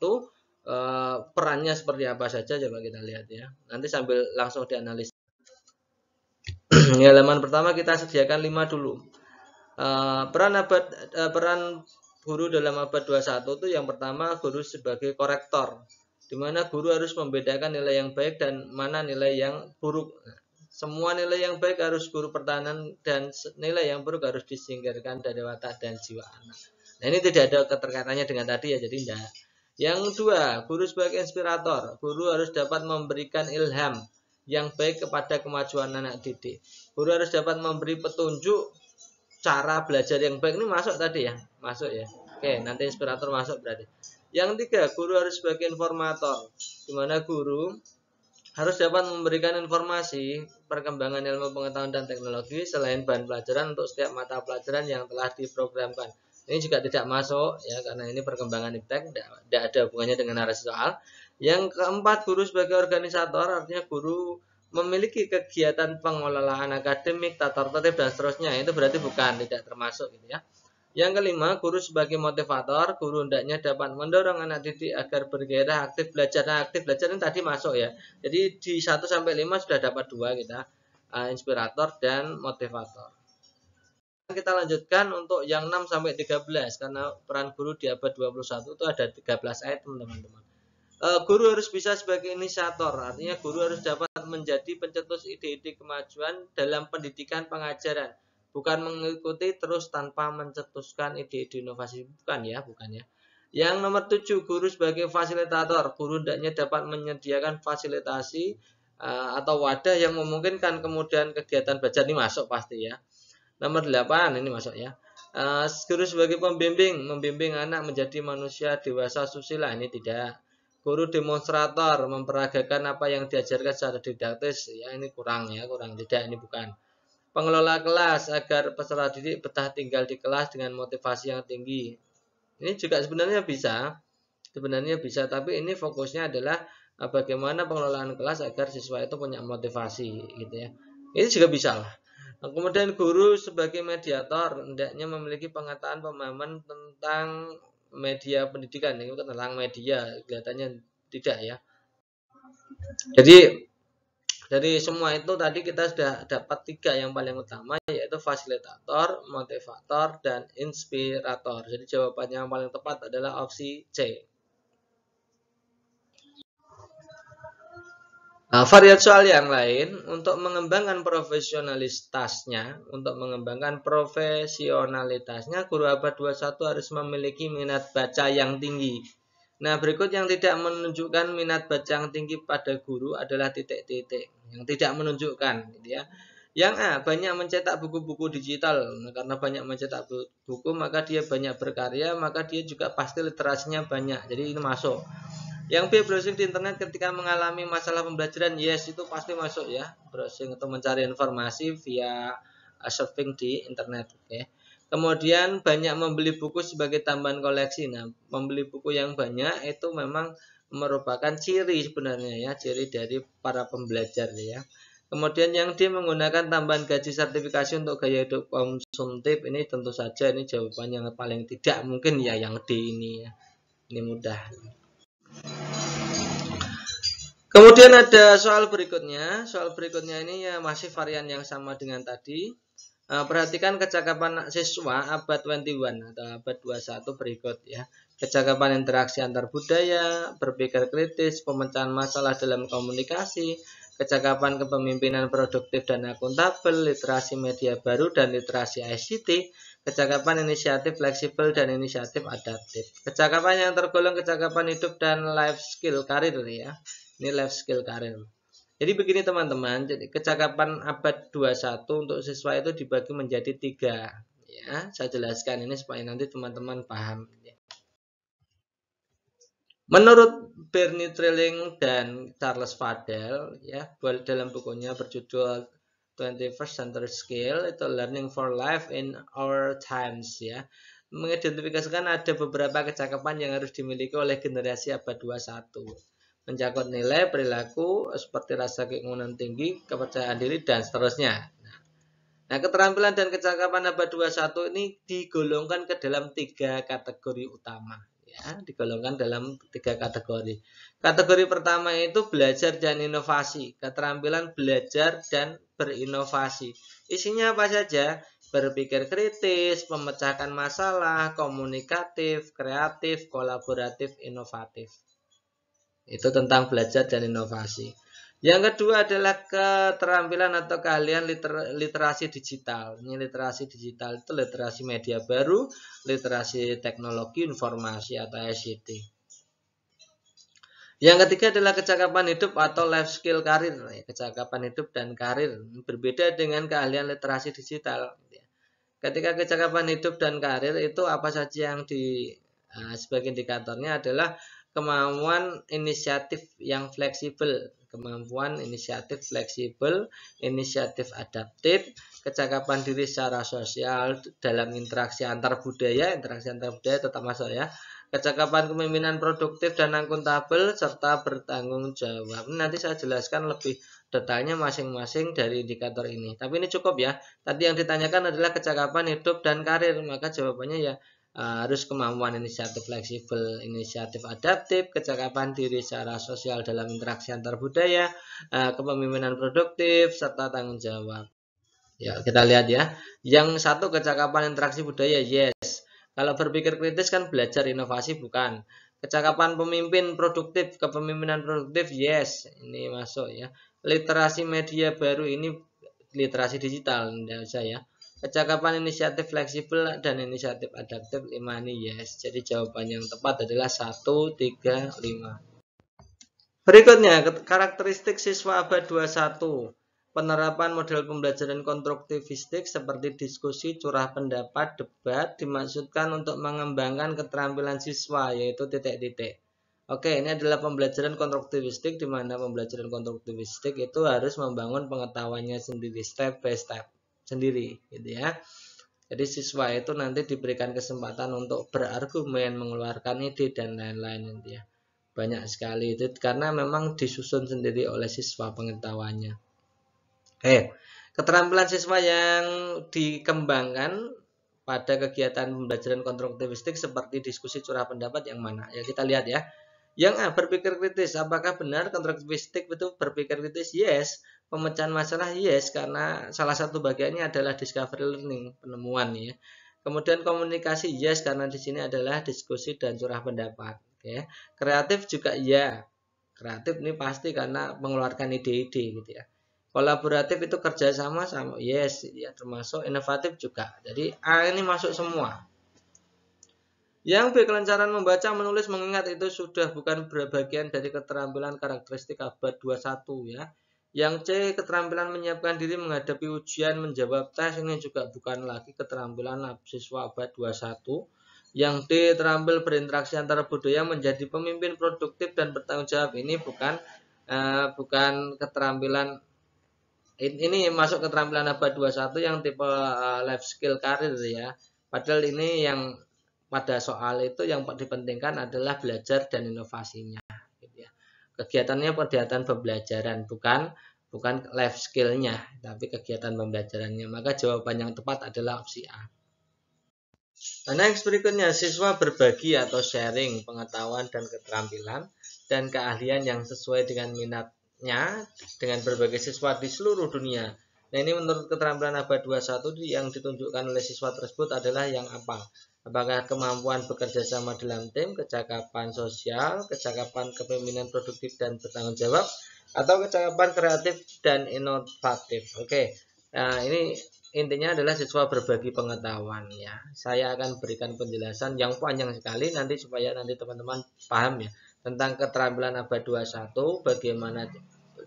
perannya seperti apa saja, coba kita lihat ya. Nanti sambil langsung dianalisa. Di halaman pertama kita sediakan 5 dulu. Peran guru dalam abad 21 itu yang pertama guru sebagai korektor, di mana guru harus membedakan nilai yang baik dan mana nilai yang buruk. Semua nilai yang baik harus guru pertahanan dan nilai yang buruk harus disingkirkan dari watak dan jiwa anak. Nah, ini tidak ada keterkaitannya dengan tadi ya, jadi tidak. Yang kedua, guru sebagai inspirator. Guru harus dapat memberikan ilham yang baik kepada kemajuan anak didik. Guru harus dapat memberi petunjuk cara belajar yang baik. Ini masuk tadi ya, masuk ya. Oke, nanti inspirator masuk berarti. Yang tiga, guru harus sebagai informator, di mana guru harus dapat memberikan informasi perkembangan ilmu pengetahuan dan teknologi selain bahan pelajaran untuk setiap mata pelajaran yang telah diprogramkan. Ini juga tidak masuk ya, karena ini perkembangan iptek, tidak ada hubungannya dengan narasi soal. Yang keempat, guru sebagai organisator, artinya guru memiliki kegiatan pengelolaan akademik, tata tertib dan seterusnya. Itu berarti bukan, tidak termasuk gitu ya. Yang kelima, guru sebagai motivator. Guru hendaknya dapat mendorong anak didik agar bergairah aktif belajar. Nah, aktif belajar ini tadi masuk ya. Jadi di 1 sampai 5 sudah dapat 2 kita, inspirator dan motivator. Kita lanjutkan untuk yang 6 sampai 13 karena peran guru di abad 21 itu ada 13 ayat teman-teman. Guru harus bisa sebagai inisiator, artinya guru harus dapat menjadi pencetus ide-ide kemajuan dalam pendidikan pengajaran, bukan mengikuti terus tanpa mencetuskan ide-ide inovasi, bukan ya. Yang nomor 7, guru sebagai fasilitator. Guru hendaknya dapat menyediakan fasilitasi atau wadah yang memungkinkan kemudian kegiatan belajar. Ini masuk pasti ya. Nomor 8 ini masuk ya. Guru sebagai pembimbing, membimbing anak menjadi manusia dewasa susila. Ini tidak. Guru demonstrator, memperagakan apa yang diajarkan secara didaktis. Ya, ini kurang tidak, ini bukan. Pengelola kelas, agar peserta didik betah tinggal di kelas dengan motivasi yang tinggi. Ini juga sebenarnya bisa, tapi ini fokusnya adalah bagaimana pengelolaan kelas agar siswa itu punya motivasi gitu ya. Ini juga bisa lah. Nah, kemudian guru sebagai mediator hendaknya memiliki pengetahuan pemahaman tentang media pendidikan. Ini tentang media kelihatannya tidak ya. Jadi dari semua itu tadi kita sudah dapat 3 yang paling utama, yaitu fasilitator, motivator, dan inspirator. Jadi jawabannya yang paling tepat adalah opsi C. Nah, varian soal yang lain, untuk mengembangkan profesionalitasnya, guru abad 21 harus memiliki minat baca yang tinggi. Nah, berikut yang tidak menunjukkan minat baca yang tinggi pada guru adalah titik-titik. Yang tidak menunjukkan gitu ya. Yang A, banyak mencetak buku-buku digital. Nah, karena banyak mencetak buku, maka dia banyak berkarya, maka dia juga pasti literasinya banyak. Jadi ini masuk. Yang B, browsing di internet ketika mengalami masalah pembelajaran. Yes, itu pasti masuk ya. Browsing atau mencari informasi via surfing di internet. Oke. Kemudian banyak membeli buku sebagai tambahan koleksi. Nah, membeli buku yang banyak itu memang merupakan ciri sebenarnya ya, ciri dari para pembelajar ya. Kemudian yang D, menggunakan tambahan gaji sertifikasi untuk gaya hidup konsumtif. Ini tentu saja ini jawaban yang paling tidak mungkin ya, yang D ini ya. Ini mudah. Kemudian ada soal berikutnya. Soal berikutnya ini ya masih varian yang sama dengan tadi. Perhatikan kecakapan siswa abad 21 atau abad 21 berikut ya. kecakapan interaksi antar budaya, berpikir kritis, pemecahan masalah dalam komunikasi, kecakapan kepemimpinan produktif dan akuntabel, literasi media baru dan literasi ICT, kecakapan inisiatif fleksibel dan inisiatif adaptif. Kecakapan yang tergolong kecakapan hidup dan life skill karir ya. Ini life skill karir. Jadi begini teman-teman, jadi kecakapan abad 21 untuk siswa itu dibagi menjadi 3 ya. Saya jelaskan ini supaya nanti teman-teman paham ya. Menurut Bernie Trilling dan Charles Fadel ya, dalam bukunya berjudul 21st Century Skill itu Learning for Life in Our Times ya, mengidentifikasikan ada beberapa kecakapan yang harus dimiliki oleh generasi abad 21. Mencakup nilai, perilaku, seperti rasa keinginan tinggi, kepercayaan diri, dan seterusnya. Nah, keterampilan dan kecakapan abad 21 ini digolongkan ke dalam 3 kategori utama. Ya, digolongkan dalam 3 kategori. Kategori pertama itu belajar dan inovasi. Keterampilan belajar dan berinovasi. Isinya apa saja? Berpikir kritis, memecahkan masalah, komunikatif, kreatif, kolaboratif, inovatif. Itu tentang belajar dan inovasi. Yang kedua adalah keterampilan atau keahlian literasi digital. Ini literasi digital itu literasi media baru, literasi teknologi informasi atau ICT. Yang ketiga adalah kecakapan hidup atau life skill karir. Kecakapan hidup dan karir berbeda dengan keahlian literasi digital. Ketika kecakapan hidup dan karir itu apa saja yang sebagai indikatornya adalah kemampuan inisiatif yang fleksibel, kemampuan inisiatif fleksibel, inisiatif adaptif, kecakapan diri secara sosial dalam interaksi antar budaya tetap masuk ya, kecakapan kepemimpinan produktif dan akuntabel, serta bertanggung jawab. Nanti saya jelaskan lebih detailnya masing-masing dari indikator ini. Tapi ini cukup ya. Tadi yang ditanyakan adalah kecakapan hidup dan karir, maka jawabannya ya harus kemampuan inisiatif fleksibel, inisiatif adaptif, kecakapan diri secara sosial dalam interaksi antar budaya, kepemimpinan produktif, serta tanggung jawab. Ya, kita lihat ya. Yang satu kecakapan interaksi budaya, yes. Kalau berpikir kritis kan belajar inovasi bukan. Kecakapan pemimpin produktif, kepemimpinan produktif, yes. Ini masuk ya. Literasi media baru ini literasi digital, tidak usah ya. Kecakapan inisiatif fleksibel dan inisiatif adaptif 5 ini yes. Jadi jawaban yang tepat adalah 1, 3, 5. Berikutnya, karakteristik siswa abad 21. Penerapan model pembelajaran konstruktivistik seperti diskusi, curah pendapat, debat dimaksudkan untuk mengembangkan keterampilan siswa yaitu titik-titik. Oke, ini adalah pembelajaran konstruktivistik di mana pembelajaran konstruktivistik itu harus membangun pengetahuannya sendiri step by step sendiri gitu ya. Jadi siswa itu nanti diberikan kesempatan untuk berargumen, mengeluarkan ide dan lain-lain nanti ya. Banyak sekali itu karena memang disusun sendiri oleh siswa pengetahuannya. Oke, keterampilan siswa yang dikembangkan pada kegiatan pembelajaran konstruktivistik seperti diskusi curah pendapat yang mana? Ya kita lihat ya. Yang A, berpikir kritis. Apakah benar konstruktivistik itu berpikir kritis? Yes. Pemecahan masalah? Yes. Karena salah satu bagiannya adalah discovery learning, penemuan ya. Kemudian komunikasi? Yes. Karena di sini adalah diskusi dan curah pendapat. Oke. Kreatif juga ya. Kreatif ini pasti karena mengeluarkan ide-ide gitu ya. Kolaboratif itu kerjasama sama yes ya, termasuk inovatif juga. Jadi A ini masuk semua. Yang B, kelancaran membaca, menulis, mengingat itu sudah bukan bagian dari keterampilan karakteristik abad 21 ya. Yang C, keterampilan menyiapkan diri menghadapi ujian, menjawab tes, ini juga bukan lagi keterampilan siswa abad 21. Yang D, terampil berinteraksi antara budaya, menjadi pemimpin produktif dan bertanggung jawab, ini bukan keterampilan, ini masuk keterampilan abad 21 yang tipe life skill karir ya. Padahal ini yang pada soal itu yang dipentingkan adalah belajar dan inovasinya gitu ya. Kegiatannya kegiatan pembelajaran bukan life skill-nya tapi kegiatan pembelajarannya, maka jawaban yang tepat adalah opsi A. Nah, next berikutnya, siswa berbagi atau sharing pengetahuan dan keterampilan dan keahlian yang sesuai dengan minatnya dengan berbagai siswa di seluruh dunia. Nah, ini menurut keterampilan abad 21 yang ditunjukkan oleh siswa tersebut adalah yang apa? Apakah kemampuan bekerja sama dalam tim, kecakapan sosial, kecakapan kepemimpinan produktif dan bertanggung jawab, atau kecakapan kreatif dan inovatif. Oke. Nah, ini intinya adalah siswa berbagi pengetahuan ya. Saya akan berikan penjelasan yang panjang sekali nanti supaya nanti teman-teman paham ya tentang keterampilan abad 21, bagaimana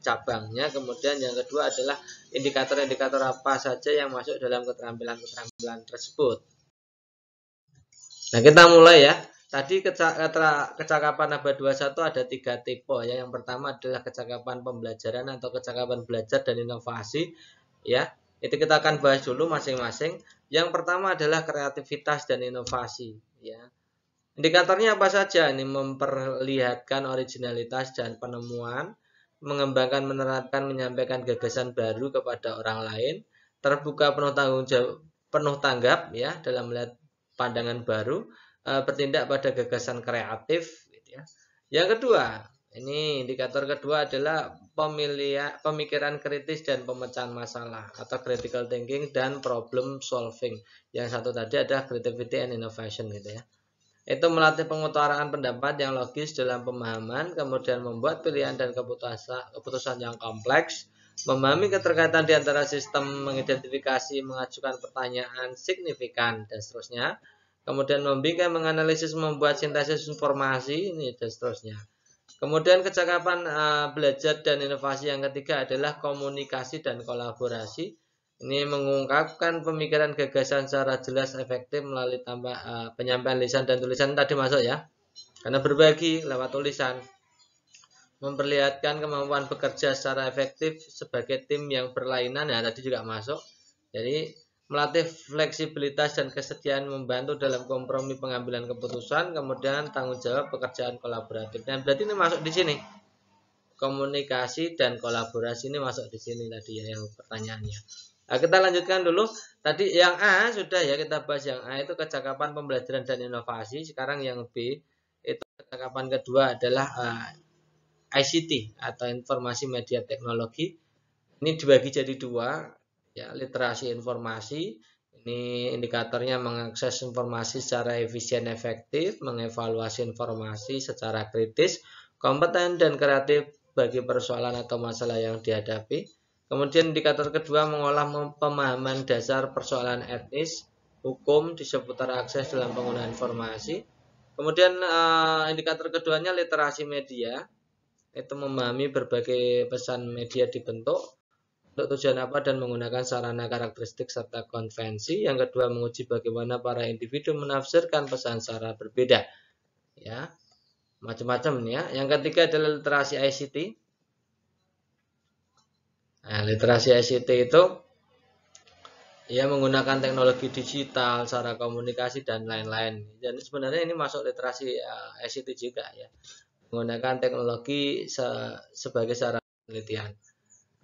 cabangnya, kemudian yang kedua adalah indikator-indikator apa saja yang masuk dalam keterampilan-keterampilan tersebut. Nah, kita mulai ya. Tadi kecakapan abad 21 ada 3 tipe ya. Yang pertama adalah kecakapan pembelajaran atau kecakapan belajar dan inovasi ya. Itu kita akan bahas dulu masing-masing. Yang pertama adalah kreativitas dan inovasi ya. Indikatornya apa saja? Ini memperlihatkan originalitas dan penemuan, mengembangkan, menerapkan, menyampaikan gagasan baru kepada orang lain, terbuka, penuh tanggung jawab, penuh tanggap ya dalam melihat pandangan baru, bertindak pada gagasan kreatif gitu ya. Yang kedua, ini indikator kedua adalah pemikiran kritis dan pemecahan masalah atau critical thinking dan problem solving. Yang satu tadi adalah creativity and innovation gitu ya. Itu melatih pengutaraan pendapat yang logis dalam pemahaman, kemudian membuat pilihan dan keputusan yang kompleks, memahami keterkaitan di antara sistem, mengidentifikasi, mengajukan pertanyaan signifikan, dan seterusnya. Kemudian membimbing, menganalisis, membuat sintesis informasi, ini dan seterusnya. Kemudian kecakapan belajar dan inovasi yang ketiga adalah komunikasi dan kolaborasi. Ini mengungkapkan pemikiran gagasan secara jelas, efektif melalui penyampaian lisan dan tulisan tadi masuk ya. Karena berbagi lewat tulisan. Memperlihatkan kemampuan bekerja secara efektif sebagai tim yang berlainan ya tadi juga masuk. Jadi melatih fleksibilitas dan kesediaan membantu dalam kompromi pengambilan keputusan, kemudian tanggung jawab pekerjaan kolaboratif. Dan berarti ini masuk di sini. Komunikasi dan kolaborasi ini masuk di sini tadi ya yang pertanyaannya. Nah, kita lanjutkan dulu. Tadi yang A sudah ya kita bahas yang A itu kecakapan pembelajaran dan inovasi. Sekarang yang B itu kecakapan kedua adalah ICT atau informasi media teknologi. Ini dibagi jadi dua ya, literasi informasi. Ini indikatornya mengakses informasi secara efisien efektif, mengevaluasi informasi secara kritis, kompeten dan kreatif bagi persoalan atau masalah yang dihadapi. Kemudian indikator kedua mengolah pemahaman dasar persoalan etnis, hukum di seputar akses dalam penggunaan informasi. Kemudian indikator keduanya literasi media, itu memahami berbagai pesan media dibentuk untuk tujuan apa dan menggunakan sarana karakteristik serta konvensi. Yang kedua menguji bagaimana para individu menafsirkan pesan secara berbeda. Ya, macam-macam ya. Yang ketiga adalah literasi ICT. Nah, literasi ICT itu ya menggunakan teknologi digital, cara komunikasi dan lain-lain. Dan sebenarnya ini masuk literasi ICT juga ya. Menggunakan teknologi sebagai sarana penelitian.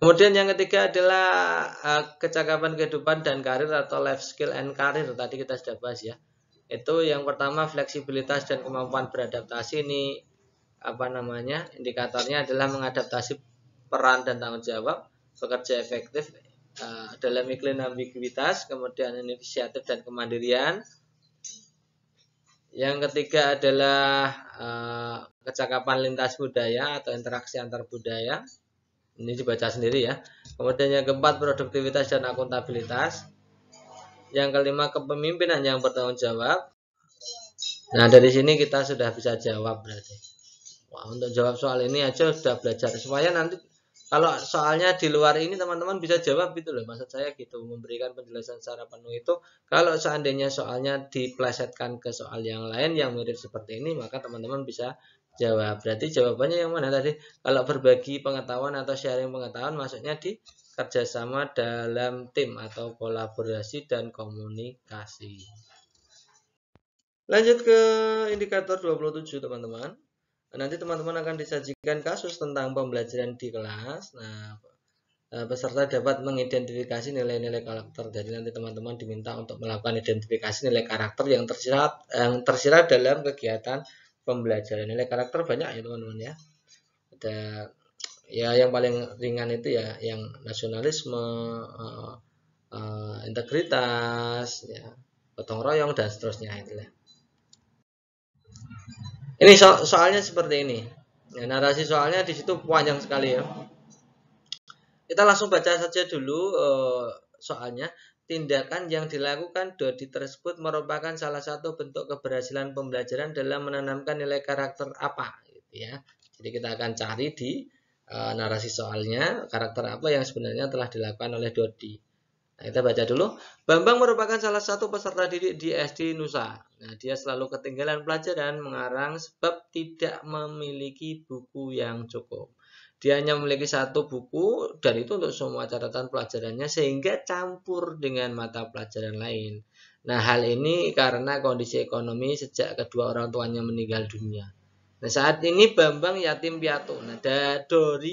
Kemudian yang ketiga adalah kecakapan kehidupan dan karir atau life skill and karir. Tadi kita sudah bahas ya. Itu yang pertama fleksibilitas dan kemampuan beradaptasi. Ini apa namanya? Indikatornya adalah mengadaptasi peran dan tanggung jawab, bekerja efektif dalam iklim ambiguitas, kemudian inisiatif dan kemandirian. Yang ketiga adalah kecakapan lintas budaya atau interaksi antar budaya. Ini dibaca sendiri ya. Kemudian yang keempat produktivitas dan akuntabilitas. Yang kelima kepemimpinan yang bertanggung jawab. Nah dari sini kita sudah bisa jawab berarti. Wah, untuk jawab soal ini aja sudah belajar supaya nanti kalau soalnya di luar ini teman-teman bisa jawab gitu loh. Maksud saya gitu memberikan penjelasan secara penuh itu. Kalau seandainya soalnya diplesetkan ke soal yang lain yang mirip seperti ini maka teman-teman bisa jawab. Berarti jawabannya yang mana tadi? Kalau berbagi pengetahuan atau sharing pengetahuan maksudnya di kerjasama dalam tim atau kolaborasi dan komunikasi. Lanjut ke indikator 27 teman-teman. Nanti teman-teman akan disajikan kasus tentang pembelajaran di kelas. Nah, peserta dapat mengidentifikasi nilai-nilai karakter. Jadi nanti teman-teman diminta untuk melakukan identifikasi nilai karakter yang tersirat dalam kegiatan pembelajaran. Nilai karakter banyak ya teman-teman ya. Ada ya yang paling ringan itu ya yang nasionalisme, integritas, ya, gotong royong dan seterusnya itulah. Ini soalnya seperti ini. Ya, narasi soalnya di situ panjang sekali ya. Kita langsung baca saja dulu soalnya. Tindakan yang dilakukan Dodi tersebut merupakan salah satu bentuk keberhasilan pembelajaran dalam menanamkan nilai karakter apa, gitu ya. Jadi kita akan cari di narasi soalnya karakter apa yang sebenarnya telah dilakukan oleh Dodi. Nah, kita baca dulu. Bambang merupakan salah satu peserta didik di SD Nusa. Nah, dia selalu ketinggalan pelajaran mengarang sebab tidak memiliki buku yang cukup. Dia hanya memiliki satu buku dan itu untuk semua catatan pelajarannya sehingga campur dengan mata pelajaran lain. Nah, hal ini karena kondisi ekonomi sejak kedua orang tuanya meninggal dunia. Nah, saat ini Bambang yatim piatu. Nah, Dodi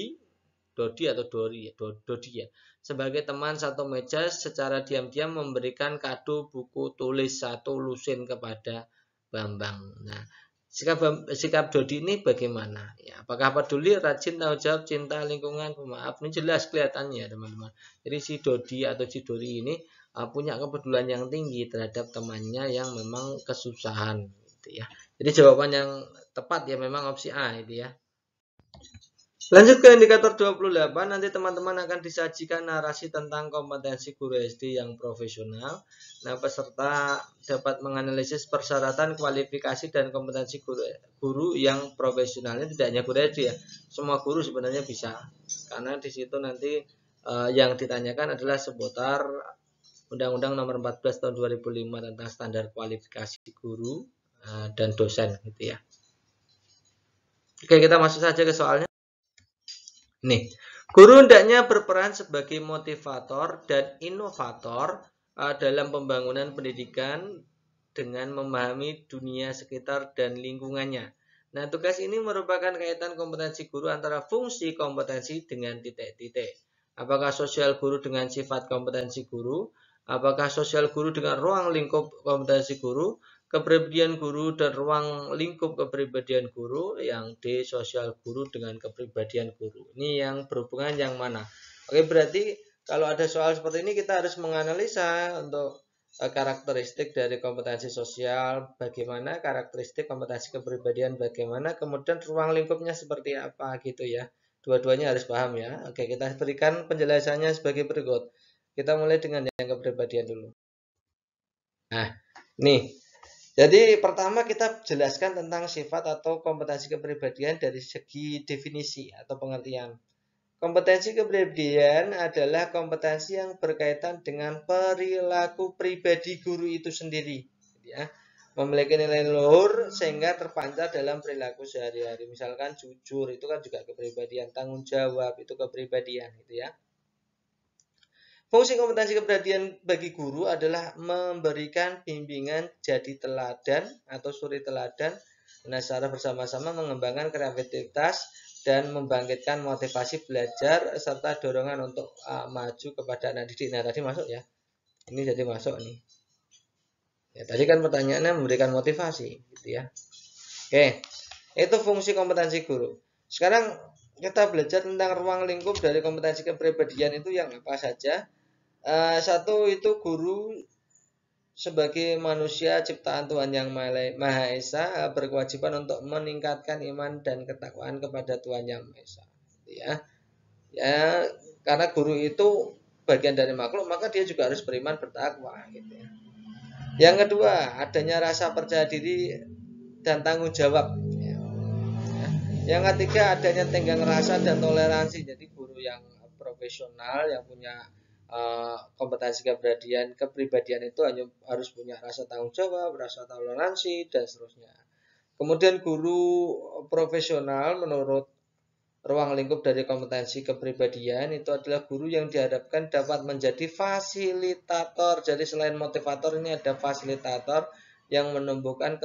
ya, sebagai teman satu meja secara diam-diam memberikan kado buku tulis satu lusin kepada Bambang. Nah, sikap Dodi ini bagaimana? Ya, apakah peduli, rajin, tanggung jawab, cinta lingkungan, pemaaf? Ini jelas kelihatannya teman-teman. Jadi si Dodi atau si Dori ini punya kepedulian yang tinggi terhadap temannya yang memang kesusahan, gitu ya. Jadi jawaban yang tepat ya memang opsi A itu ya. Lanjut ke indikator 28, nanti teman-teman akan disajikan narasi tentang kompetensi guru SD yang profesional. Nah, peserta dapat menganalisis persyaratan, kualifikasi, dan kompetensi guru yang profesional. Ini tidak hanya guru SD ya, semua guru sebenarnya bisa. Karena di situ nanti yang ditanyakan adalah seputar Undang-Undang Nomor 14 Tahun 2005 tentang standar kualifikasi guru dan dosen gitu ya. Oke, kita masuk saja ke soalnya. Nih, guru hendaknya berperan sebagai motivator dan inovator dalam pembangunan pendidikan dengan memahami dunia sekitar dan lingkungannya. Nah, tugas ini merupakan kaitan kompetensi guru antara fungsi kompetensi dengan titik-titik. Apakah sosial guru dengan sifat kompetensi guru? Apakah sosial guru dengan ruang lingkup kompetensi guru? Kepribadian guru dan ruang lingkup kepribadian guru, yang D sosial guru dengan kepribadian guru. Ini yang berhubungan yang mana? Oke, berarti kalau ada soal seperti ini kita harus menganalisa untuk karakteristik dari kompetensi sosial bagaimana, karakteristik kompetensi kepribadian bagaimana, kemudian ruang lingkupnya seperti apa gitu ya. Dua-duanya harus paham ya. Oke, kita berikan penjelasannya sebagai berikut. Kita mulai dengan yang kepribadian dulu. Nah, nih. Jadi pertama kita jelaskan tentang sifat atau kompetensi kepribadian dari segi definisi atau pengertian. Kompetensi kepribadian adalah kompetensi yang berkaitan dengan perilaku pribadi guru itu sendiri, ya. Memiliki nilai luhur sehingga terpancar dalam perilaku sehari-hari. Misalkan jujur itu kan juga kepribadian, tanggung jawab itu kepribadian, gitu ya. Fungsi kompetensi kepribadian bagi guru adalah memberikan bimbingan jadi teladan atau suri teladan, nah, secara bersama-sama mengembangkan kreativitas dan membangkitkan motivasi belajar serta dorongan untuk maju kepada anak didik. Nah, tadi masuk ya. Ini jadi masuk nih. Ya, tadi kan pertanyaannya memberikan motivasi, gitu ya. Oke, itu fungsi kompetensi guru. Sekarang kita belajar tentang ruang lingkup dari kompetensi kepribadian itu yang apa saja. Satu itu guru sebagai manusia ciptaan Tuhan yang Maha Esa berkewajiban untuk meningkatkan iman dan ketakwaan kepada Tuhan yang Maha Esa. Ya, karena guru itu bagian dari makhluk, maka dia juga harus beriman bertakwa. Gitu ya. Yang kedua, adanya rasa percaya diri dan tanggung jawab. Ya. Yang ketiga, adanya tenggang rasa dan toleransi. Jadi guru yang profesional yang punya kompetensi kepribadian itu hanya harus punya rasa tanggung jawab, rasa toleransi, dan seterusnya. Kemudian guru profesional menurut ruang lingkup dari kompetensi kepribadian itu adalah guru yang diharapkan dapat menjadi fasilitator. Jadi selain motivator ini ada fasilitator yang menumbuhkan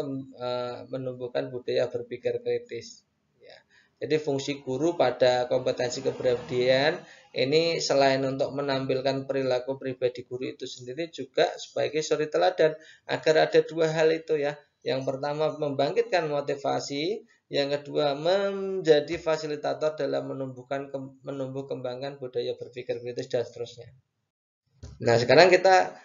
budaya berpikir kritis. Ya. Jadi fungsi guru pada kompetensi kepribadian ini selain untuk menampilkan perilaku pribadi guru itu sendiri juga sebagai suri teladan agar ada dua hal itu ya. Yang pertama membangkitkan motivasi, yang kedua menjadi fasilitator dalam menumbuh kembangkan budaya berpikir kritis dan seterusnya. Nah, sekarang kita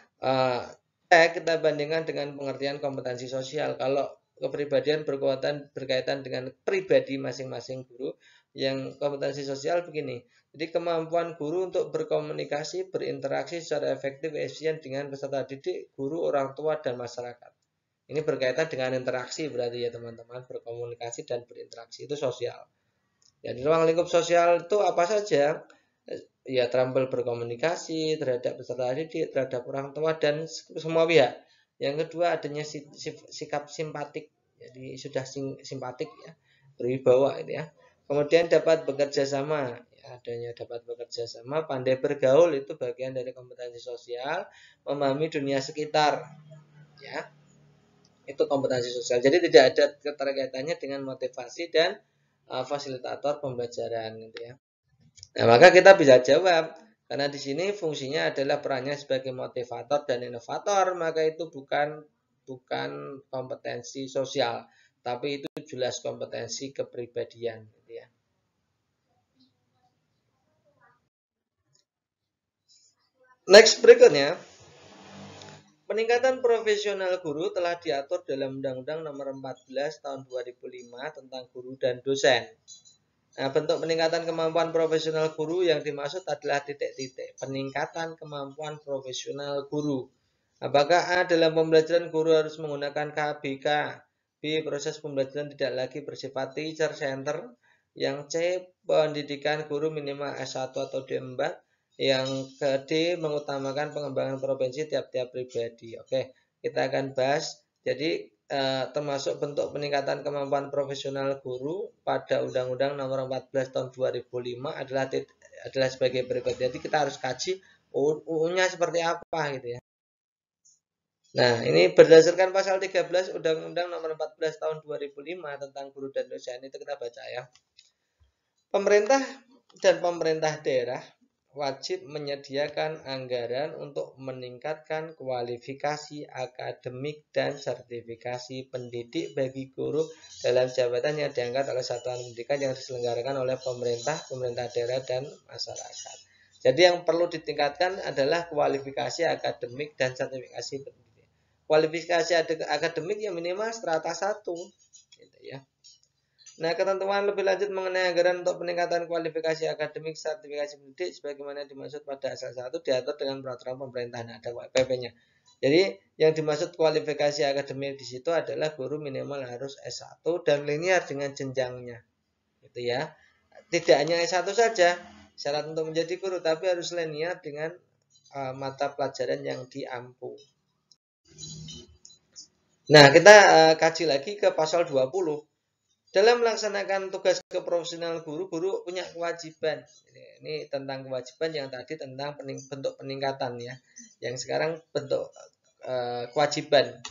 Kita bandingkan dengan pengertian kompetensi sosial. Kalau kepribadian berkaitan dengan pribadi masing-masing guru, yang kompetensi sosial begini. Jadi kemampuan guru untuk berkomunikasi, berinteraksi secara efektif, efisien dengan peserta didik, guru, orang tua, dan masyarakat. Ini berkaitan dengan interaksi berarti ya teman-teman, berkomunikasi dan berinteraksi itu sosial. Jadi ruang lingkup sosial itu apa saja? Ya terampil berkomunikasi terhadap peserta didik, terhadap orang tua dan semua pihak. Yang kedua adanya sikap simpatik, jadi sudah simpatik ya, berwibawa itu ya. Kemudian dapat bekerja sama, ya, adanya dapat bekerja sama, pandai bergaul itu bagian dari kompetensi sosial, memahami dunia sekitar, ya itu kompetensi sosial. Jadi tidak ada keterkaitannya dengan motivasi dan fasilitator pembelajaran gitu ya. Nah, maka kita bisa jawab karena di sini fungsinya adalah perannya sebagai motivator dan inovator, maka itu bukan kompetensi sosial, tapi itu jelas kompetensi kepribadian gitu ya. Next berikutnya, peningkatan profesional guru telah diatur dalam Undang-Undang Nomor 14 Tahun 2005 tentang guru dan dosen. Nah, bentuk peningkatan kemampuan profesional guru yang dimaksud adalah titik-titik peningkatan kemampuan profesional guru. Apakah A. Dalam pembelajaran guru harus menggunakan KBK. B. Proses pembelajaran tidak lagi bersifat teacher center. Yang C. Pendidikan guru minimal S1 atau D4. Yang ke D. Mengutamakan pengembangan provinsi tiap-tiap pribadi. Oke, kita akan bahas. Jadi termasuk bentuk peningkatan kemampuan profesional guru pada Undang-Undang Nomor 14 Tahun 2005 adalah sebagai berikut. Jadi kita harus kaji UU-nya seperti apa gitu ya. Nah, ini berdasarkan pasal 13 Undang-Undang Nomor 14 Tahun 2005 tentang guru dan dosen, itu kita baca ya. Pemerintah dan pemerintah daerah wajib menyediakan anggaran untuk meningkatkan kualifikasi akademik dan sertifikasi pendidik bagi guru dalam jabatan yang diangkat oleh satuan pendidikan yang diselenggarakan oleh pemerintah, pemerintah daerah, dan masyarakat. Jadi yang perlu ditingkatkan adalah kualifikasi akademik dan sertifikasi pendidik. Kualifikasi akademik yang minimal strata 1 gitu ya. Nah, ketentuan lebih lanjut mengenai anggaran untuk peningkatan kualifikasi akademik sertifikasi pendidik sebagaimana dimaksud pada asal 1 diatur dengan peraturan pemerintah. Nah, ada PP-nya. Jadi, yang dimaksud kualifikasi akademik di situ adalah guru minimal harus S1 dan linear dengan jenjangnya. Gitu ya. Tidak hanya S1 saja syarat untuk menjadi guru, tapi harus linear dengan mata pelajaran yang diampu. Nah, kita kaji lagi ke pasal 20. Dalam melaksanakan tugas keprofesional guru, guru punya kewajiban. Ini tentang kewajiban yang tadi tentang bentuk peningkatan ya. Yang sekarang bentuk kewajiban,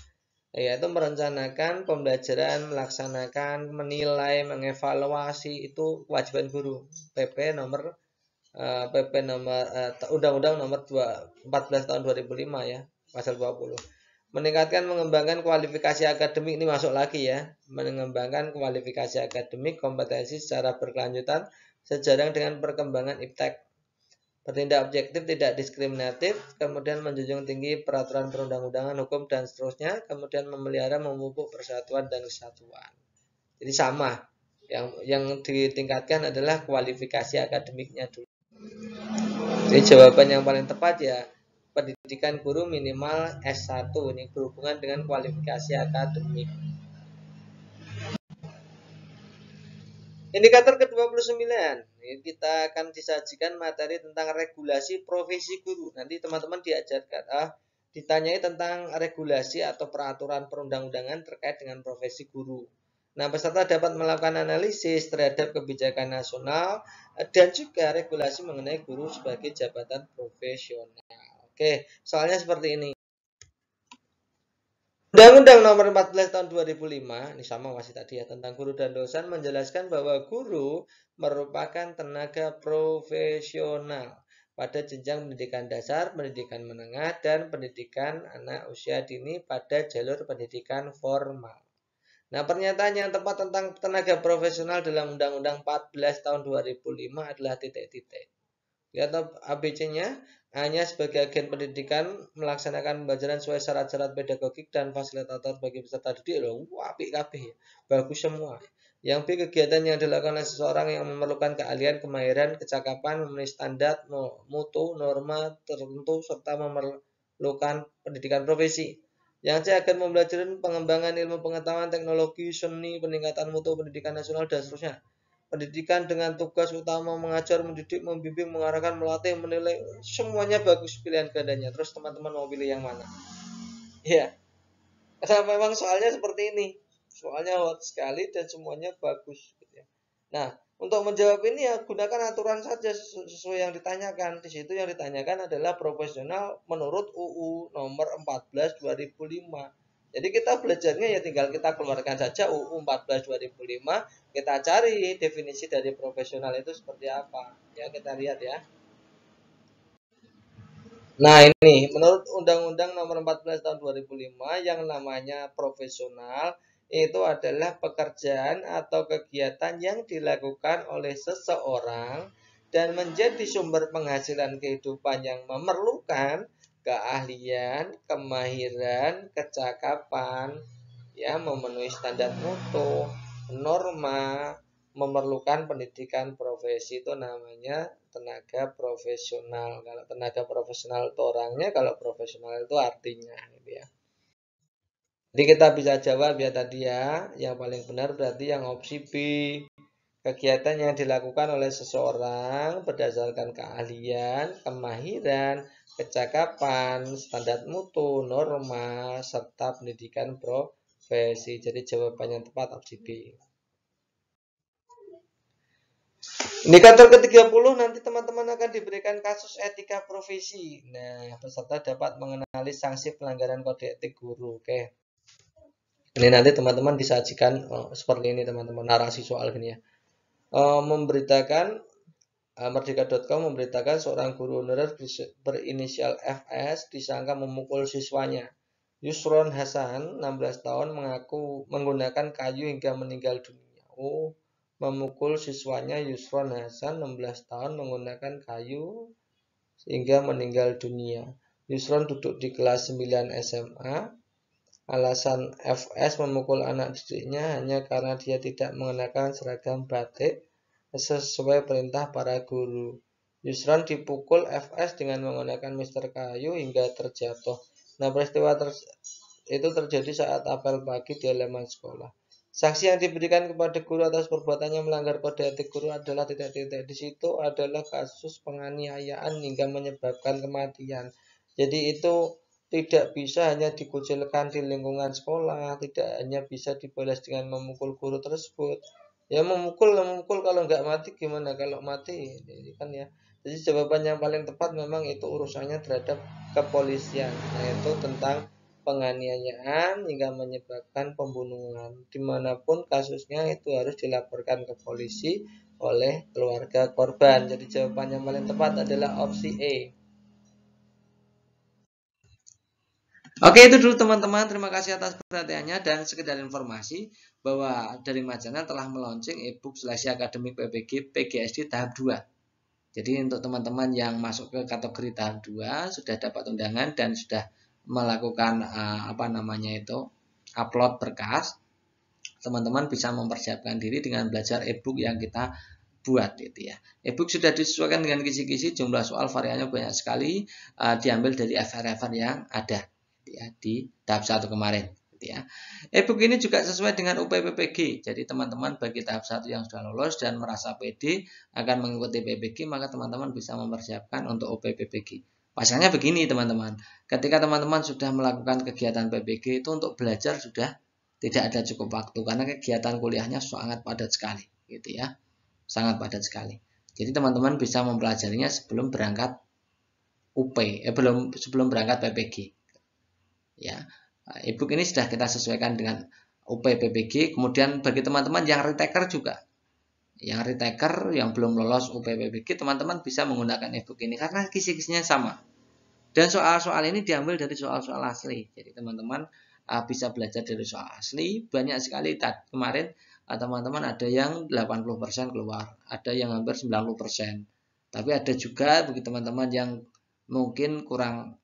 yaitu merencanakan pembelajaran, melaksanakan, menilai, mengevaluasi, itu kewajiban guru. PP nomor Undang-Undang nomor 14 tahun 2005 ya, pasal 20. Meningkatkan mengembangkan kualifikasi akademik, ini masuk lagi ya. Mengembangkan kualifikasi akademik kompetensi secara berkelanjutan sejalan dengan perkembangan iptek. Bertindak objektif, tidak diskriminatif, kemudian menjunjung tinggi peraturan perundang-undangan, hukum dan seterusnya, kemudian memelihara memupuk persatuan dan kesatuan. Jadi sama. Yang ditingkatkan adalah kualifikasi akademiknya dulu. Jadi jawaban yang paling tepat ya pendidikan guru minimal S1, ini berhubungan dengan kualifikasi akademik. Indikator ke-29, ini kita akan disajikan materi tentang regulasi profesi guru. Nanti teman-teman diajarkan, ditanyai tentang regulasi atau peraturan perundang-undangan terkait dengan profesi guru. Nah, peserta dapat melakukan analisis terhadap kebijakan nasional dan juga regulasi mengenai guru sebagai jabatan profesional. Oke, soalnya seperti ini. Undang-Undang Nomor 14 Tahun 2005, ini sama masih tadi ya, tentang guru dan dosen menjelaskan bahwa guru merupakan tenaga profesional pada jenjang pendidikan dasar, pendidikan menengah, dan pendidikan anak usia dini pada jalur pendidikan formal. Nah, pernyataan yang tepat tentang tenaga profesional dalam Undang-Undang 14 Tahun 2005 adalah titik-titik. Lihat ABC-nya, hanya sebagai agen pendidikan melaksanakan pembelajaran sesuai syarat-syarat pedagogik dan fasilitator bagi peserta didik loh. Wah, apik kabeh ya. Bagus semua. Yang B, kegiatan yang dilakukan oleh seseorang yang memerlukan keahlian, kemahiran, kecakapan, memenuhi standar, mutu, norma tertentu serta memerlukan pendidikan profesi. Yang C, akan mempelajari pengembangan ilmu pengetahuan, teknologi, seni, peningkatan mutu pendidikan nasional dan seterusnya. Pendidikan dengan tugas utama mengajar, mendidik, membimbing, mengarahkan, melatih, menilai, semuanya bagus pilihan gandanya. Terus teman-teman mau pilih yang mana? Ya, karena memang soalnya seperti ini. Soalnya hot sekali dan semuanya bagus. Gitu ya. Nah, untuk menjawab ini ya gunakan aturan saja sesuai yang ditanyakan. Di situ yang ditanyakan adalah profesional menurut UU nomor 14 2005. Jadi kita belajarnya ya tinggal kita keluarkan saja UU 14 2005, kita cari definisi dari profesional itu seperti apa. Ya, kita lihat ya. Nah, ini menurut Undang-Undang Nomor 14 Tahun 2005 yang namanya profesional itu adalah pekerjaan atau kegiatan yang dilakukan oleh seseorang dan menjadi sumber penghasilan kehidupan yang memerlukan keahlian, kemahiran, kecakapan, ya memenuhi standar mutu, norma, memerlukan pendidikan profesi itu namanya tenaga profesional. Kalau tenaga profesional itu orangnya, kalau profesional itu artinya gitu ya. Jadi kita bisa jawab ya tadi ya, yang paling benar berarti yang opsi B. Kegiatan yang dilakukan oleh seseorang berdasarkan keahlian, kemahiran, kecakapan, standar mutu, norma, serta pendidikan profesi. Jadi jawabannya yang tepat opsi B. Indikator ke-30 nanti teman-teman akan diberikan kasus etika profesi. Nah, peserta dapat mengenali sanksi pelanggaran kode etik guru. Oke. Ini nanti teman-teman disajikan seperti ini teman-teman, narasi soal gini ya. Memberitakan Merdeka.com memberitakan seorang guru honorer berinisial FS disangka memukul siswanya. Yusron Hasan, 16 tahun, mengaku menggunakan kayu hingga meninggal dunia. Oh, memukul siswanya Yusron Hasan, 16 tahun, menggunakan kayu hingga meninggal dunia. Yusron duduk di kelas 9 SMA. Alasan FS memukul anak didiknya hanya karena dia tidak mengenakan seragam batik sesuai perintah para guru. Yusron dipukul FS dengan menggunakan mister kayu hingga terjatuh. Nah, peristiwa itu terjadi saat apel pagi di halaman sekolah. Saksi yang diberikan kepada guru atas perbuatannya melanggar kode etik guru adalah titik-titik. Di situ adalah kasus penganiayaan hingga menyebabkan kematian. Jadi itu tidak bisa hanya dikucilkan di lingkungan sekolah, tidak hanya bisa dibalas dengan memukul guru tersebut. Ya memukul kalau nggak mati gimana kalau mati ini kan ya. Jadi jawaban yang paling tepat memang itu urusannya terhadap kepolisian, yaitu tentang penganiayaan hingga menyebabkan pembunuhan. Dimanapun kasusnya itu harus dilaporkan ke polisi oleh keluarga korban. Jadi jawaban yang paling tepat adalah opsi E. Oke, itu dulu teman-teman. Terima kasih atas perhatiannya dan sekedar informasi bahwa dari Majana telah meluncing e-book seleksi akademik PPG PGSD tahap 2. Jadi untuk teman-teman yang masuk ke kategori tahap 2 sudah dapat undangan dan sudah melakukan upload berkas, teman-teman bisa mempersiapkan diri dengan belajar e-book yang kita buat gitu ya. E-book sudah disesuaikan dengan kisi-kisi, jumlah soal variannya banyak sekali, diambil dari FR yang ada ya, di tahap 1 kemarin gitu ya. E-book ini juga sesuai dengan UPPPG. Jadi teman-teman bagi tahap 1 yang sudah lolos dan merasa pede akan mengikuti PPG, maka teman-teman bisa mempersiapkan untuk UPPPG. Pasalnya begini teman-teman, ketika teman-teman sudah melakukan kegiatan PPG itu untuk belajar sudah tidak ada cukup waktu karena kegiatan kuliahnya sangat padat sekali gitu ya. Sangat padat sekali. Jadi teman-teman bisa mempelajarinya sebelum berangkat sebelum berangkat PPG. Ya. E-book ini sudah kita sesuaikan dengan UP PPG. Kemudian bagi teman-teman yang retaker juga, yang belum lolos UP PPG, teman-teman bisa menggunakan e-book ini karena kisi-kisinya sama. Dan soal-soal ini diambil dari soal-soal asli. Jadi teman-teman bisa belajar dari soal asli. Banyak sekali kemarin teman-teman ada yang 80% keluar, ada yang hampir 90%. Tapi ada juga bagi teman-teman yang mungkin kurang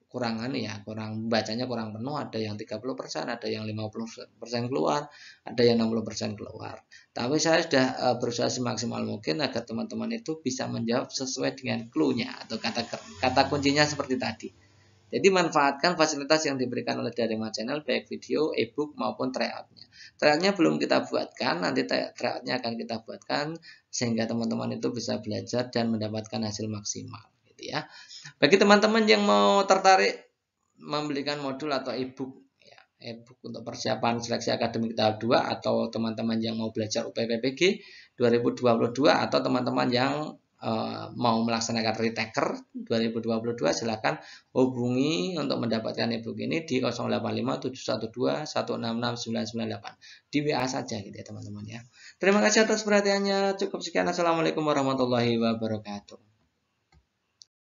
bacanya kurang penuh, ada yang 30%, ada yang 50% keluar, ada yang 60% keluar. Tapi saya sudah berusaha semaksimal mungkin agar teman-teman itu bisa menjawab sesuai dengan clue-nya atau kata kuncinya seperti tadi. Jadi manfaatkan fasilitas yang diberikan oleh Daring Channel, baik video, ebook maupun tryout-nya. Tryout-nya belum kita buatkan, nanti tryout-nya akan kita buatkan sehingga teman-teman itu bisa belajar dan mendapatkan hasil maksimal, gitu ya. Bagi teman-teman yang mau tertarik membelikan modul atau ebook, ya, ebook untuk persiapan seleksi akademik tahap 2, atau teman-teman yang mau belajar UPPPG 2022, atau teman-teman yang mau melaksanakan retaker 2022, silakan hubungi untuk mendapatkan ebook ini di 085712166998 di WA saja, gitu ya teman-teman ya. Terima kasih atas perhatiannya. Cukup sekian. Assalamualaikum warahmatullahi wabarakatuh.